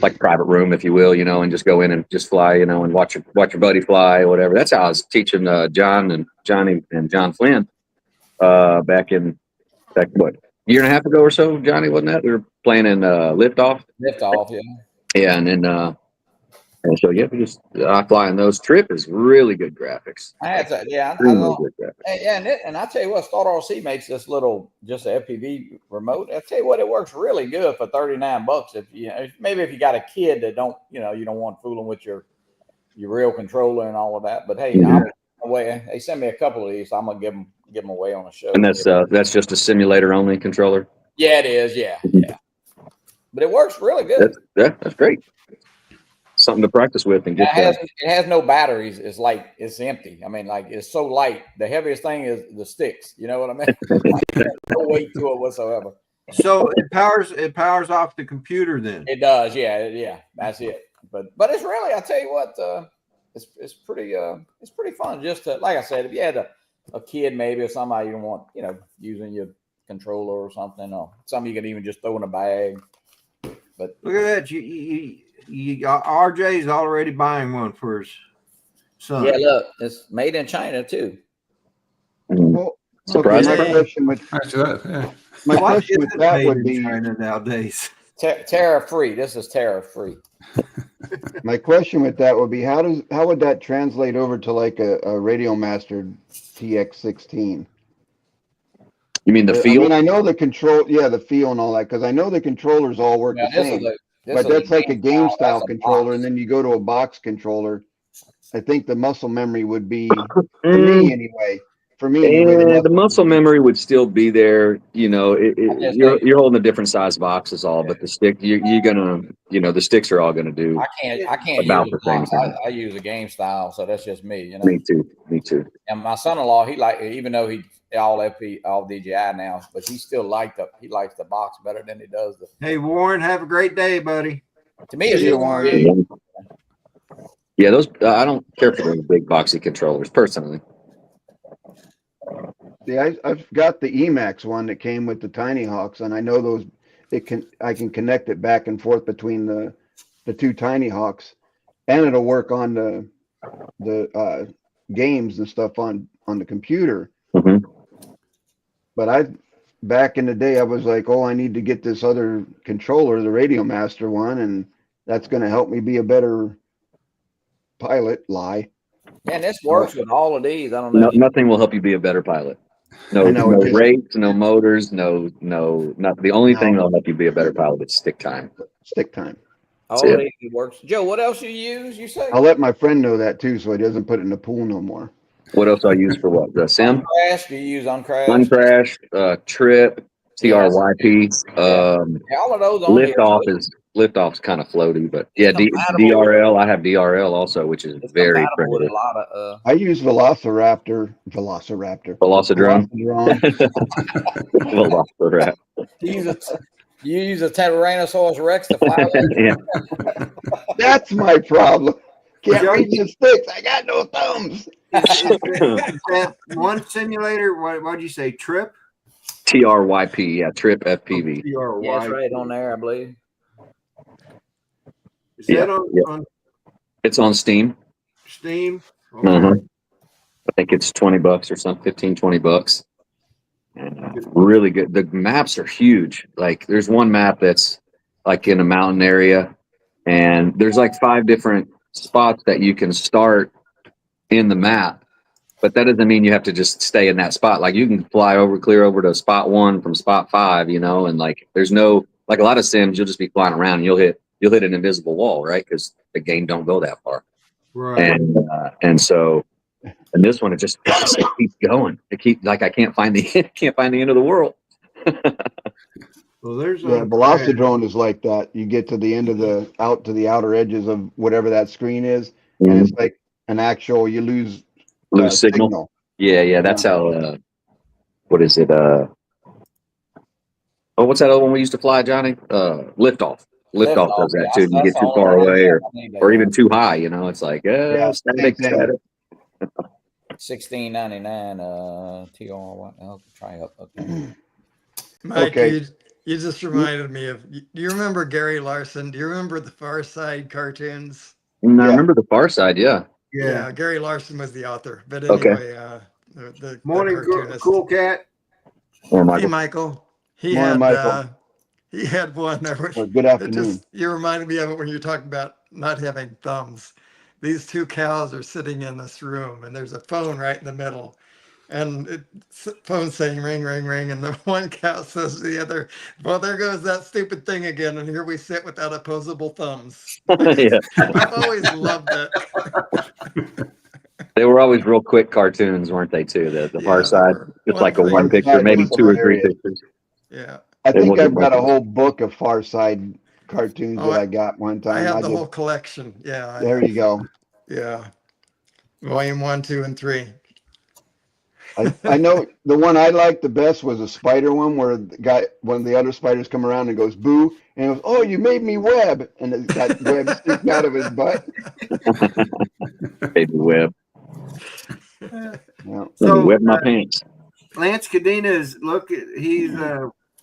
like private room, if you will, you know, and just go in and just fly, you know, and watch your buddy fly or whatever. That's how I was teaching John and Johnny and John Flynn back what, year and a half ago or so. Johnny, wasn't that we were playing in Liftoff? Liftoff, yeah. Yeah, and then and so yeah, we just flying those. Trip is really good graphics. I had to, yeah. Extremely good graphics. And I tell you what, Start RC makes this little just a FPV remote. I tell you what, it works really good for $39. If you maybe if you got a kid that don't you don't want fooling with your real controller and all of that. But hey, they send me a couple of these. So I'm gonna give them away on the show. And that's just a simulator only controller. Yeah, it is. Yeah, yeah. But it works really good. That's great. Something to practice with and get. It has no batteries. It's empty. I mean, like it's so light. The heaviest thing is the sticks. You know what I mean? No weight to it whatsoever. So it powers off the computer then. It does. Yeah. That's it. But it's really, I tell you what, it's pretty fun. Just to, like I said, if you had a kid maybe or somebody you don't want, using your controller or something, or something you can even just throw in a bag. But look at that. RJ's already buying one for his son. Yeah, look, it's made in China too. Well, surprise! My question with that would be China nowadays. Tariff free. This is tariff free. My question with that would be how would that translate over to like a Radio Master TX16? You mean the feel? I mean, I know the control, the feel and all that, because I know the controllers all work the same. But that's like a game style controller, and then you go to a box controller. I think the muscle memory would be, for me anyway. The muscle memory would still be there. You're holding a different size box is all, but the stick you're gonna, the sticks are all gonna do. I can't about use the same thing. I use a game style, so that's just me. Me too. And my son-in-law, even though he all DJI now, but he likes the box better than he does the. Hey Warren, have a great day, buddy. To me, it's Warren. Yeah, those I don't care for those big boxy controllers personally. Yeah, I've got the Emax one that came with the Tiny Hawks, and I know those. I can connect it back and forth between the two Tiny Hawks, and it'll work on the games and stuff on the computer. Mm-hmm. But back in the day, I was like, I need to get this other controller, the Radio Master one, and that's going to help me be a better pilot. Lie. Man, this works with all of these. I don't know. Nothing will help you be a better pilot. No rates, no motors, no. The only thing that'll help you be a better pilot is stick time. Stick time. All of these works. Joe, what else you use? You say? I'll let my friend know that too, so he doesn't put it in the pool no more. What else I use for what? The sim? Uncrashed. Do you use Uncrashed? Uncrashed, Trip, TRYP. All of those on Liftoff's kind of floaty, but DRL. I have DRL also, which is very primitive. I use Velociraptor. Velocidrone. Velociraptor. You use a Tyrannosaurus Rex to fly that? Yeah. That's my problem. Can't reach the sticks. I got no thumbs. Is that one simulator? What'd you say? Trip? TRYP. Yeah, Trip FPV. Yeah, it's right on there, I believe. Is that on? It's on Steam. Steam? Okay. I think it's $20 or something, $15-20. And really good. The maps are huge. Like there's one map that's like in a mountain area, and there's like 5 different spots that you can start in the map. But that doesn't mean you have to just stay in that spot. Like you can clear over to spot 1 from spot 5, and like there's no, like a lot of sims, you'll just be flying around and you'll hit an invisible wall, right? Because the game don't go that far. Right. And so this one, it just keeps going. I can't find the end of the world. Well, there's Velocidrone is like that. You get to the end of out to the outer edges of whatever that screen is, and it's like an actual, you lose signal. Yeah. That's how. What is it? What's that other one we used to fly, Johnny? Liftoff. Liftoff does that too. You That's get the too only far one away, I need to or even too high. You know, it's like Yeah, static, same thing. static. $16.99 TR1. I'll try up. Okay. Mike, Okay. you just reminded me of. Do you remember Gary Larson? Do you remember the Far Side cartoons? And I Yeah. remember the Far Side. Yeah. Yeah. Gary Larson was the author. But Okay. anyway, the Morning, cartoonist. cool cat. Or Hey, Michael. Michael. Morning, Michael. He had one that was Or good that afternoon. you reminded me of it when you talked about not having thumbs. These two cows are sitting in this room, and there's a phone right in the middle, and phone saying ring, ring, ring, and the one cow says to the other, "Well, there goes that stupid thing again, and here we sit without opposable thumbs." Yeah. I've always loved that. They were always real quick cartoons, weren't they? Too the Far They Side, were just like a thing. one Far picture, Side maybe was two or three hilarious. pictures. Yeah. I It think wasn't I've got a much. whole book of Far Side cartoons Oh, that I got one I time. have the whole collection. Yeah. There you go. Yeah. Volume 1, 2, and 3. I know the one I liked the best was a spider one where one of the other spiders come around and goes boo, and it goes, "Oh, you made me web," and it's got web sticking out of his butt. Baby web. Yeah. Let me So web my pants. Lance Cadena he's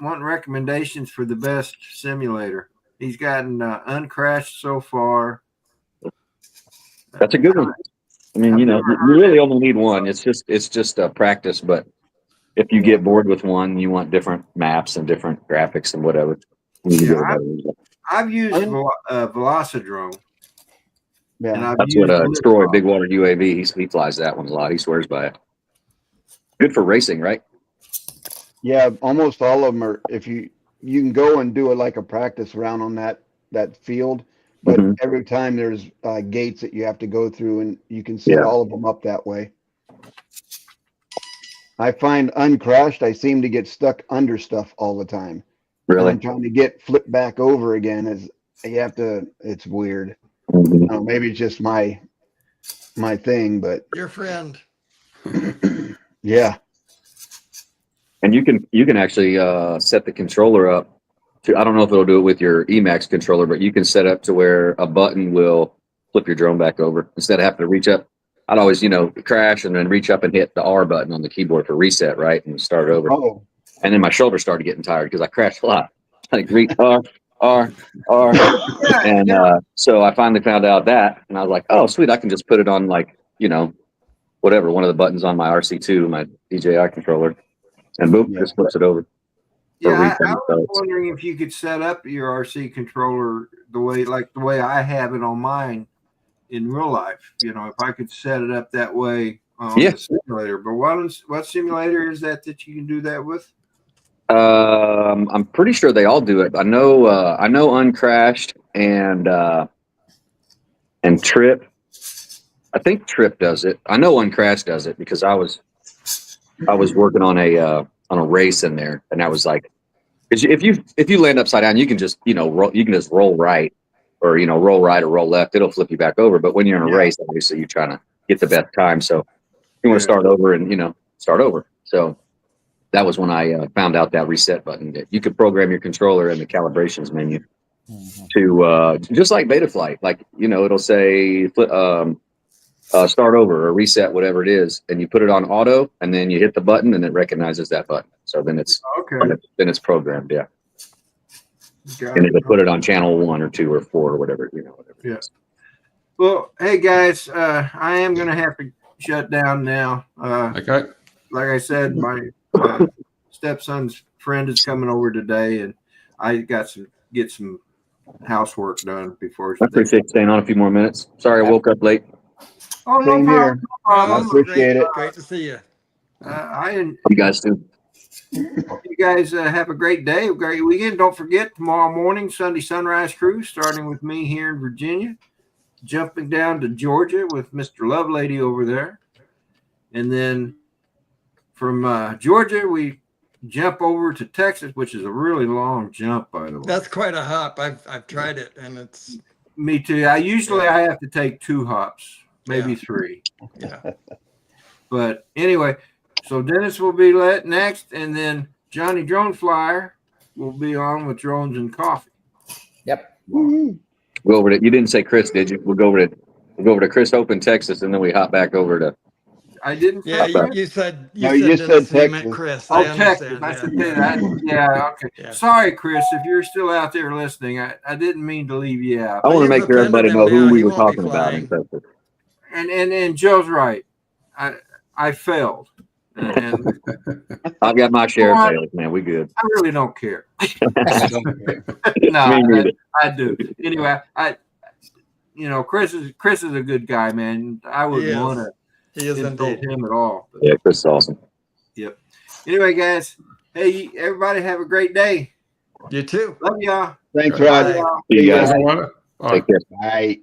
wanting recommendations for the best simulator. He's gotten Uncrashed so far. That's a good one. I mean, you really only need one. It's just a practice. But if you get bored with one, you want different maps and different graphics and whatever. You can get a better result. I've used Velocidrone. Yeah. And I've That's used what Troy Big Water UAV. He flies that one a lot. He swears by it. Good for racing, right? Yeah, almost all of them are. If you can go and do it like a practice round on that field, but Mhm. every time there's gates that you have to go through, and you can set all of them up that way. I find Uncrashed, I seem to get stuck under stuff all the time. Really? And I'm trying to get flipped back over again. It's weird. Mhm. Maybe it's just my thing, but Your friend. yeah. And you can actually set the controller up to. I don't know if it'll do it with your Emacs controller, but you can set up to where a button will flip your drone back over instead of having to reach up. I'd always, crash and then reach up and hit the R button on the keyboard for reset, right, and start over. Oh, And then my shoulder started getting tired because I crashed a lot. Like reach R, and so I finally found out that, and I was like, oh, sweet, I can just put it on whatever, one of the buttons on my RC2, my DJI controller, and boom, just flips it over. Yeah, I was wondering if you could set up your RC controller the way I have it on mine in real life. If I could set it up that way on the simulator. But what simulator is that you can do that with? I'm pretty sure they all do it. I know Uncrashed and Trip. I think Trip does it. I know Uncrashed does it because I was working on a race in there, and I was like, if you land upside down, you can just roll right, or roll right or roll left. It'll flip you back over. But when you're in a race, obviously you're trying to get the best time, so you want to start over and start over. So that was when I found out that reset button that you could program your controller in the calibrations menu to just like Betaflight, it'll say start over or reset, whatever it is, and you put it on auto, and then you hit the button, and it recognizes that button. So then it's programmed, yeah. And it'll put it on channel 1 or 2 or 4 or whatever, whatever. Yeah. Well, hey guys, I am going to have to shut down now. Okay. Like I said, my stepson's friend is coming over today, and I got to get some housework done before. I appreciate staying on a few more minutes. Sorry I woke up late. Oh, no Same problem. here. No problem. I appreciate it. Great to see you. You guys too. You guys have a great day, a great weekend. Don't forget, tomorrow morning, Sunday Sunrise Cruise, starting with me here in Virginia, jumping down to Georgia with Mr. Lovelady over there. And then from Georgia, we jump over to Texas, which is a really long jump, by the way. That's quite a hop. I've tried it, and it's. Me too. I have to take 2 hops, maybe 3. Yeah. But anyway, so Dennis will be next, and then Johnny Drone Flyer will be on with Drones and Coffee. Yep. Woo-hoo. Go over to. You didn't say Chris, did you? We'll go over to Chris Hope in Texas, and then we hop back over to. I didn't. Yeah, say you said No, you said Dennis, and you Texas. meant Chris. Oh, I Texas. understand. I should say that. Yeah. Okay. Yeah. Sorry, Chris, if you're still out there listening. I didn't mean to leave you out. I want to you've make sure everybody offended know him who now. we He were won't be talking about in flying. Texas. And Joe's right. I failed. And I've got my share Well, of fails, man. We good. I really don't care. I don't care. No, Me neither. I do. Anyway, Chris is a good guy, man. I He wouldn't is. want to He is insult indeed. him at all. But, Yeah, Chris is awesome. Yep. Anyway, guys, hey, everybody have a great day. You too. Love y'all. Thanks, Bye. Rod. See you guys. All right. All right. Take care. Bye.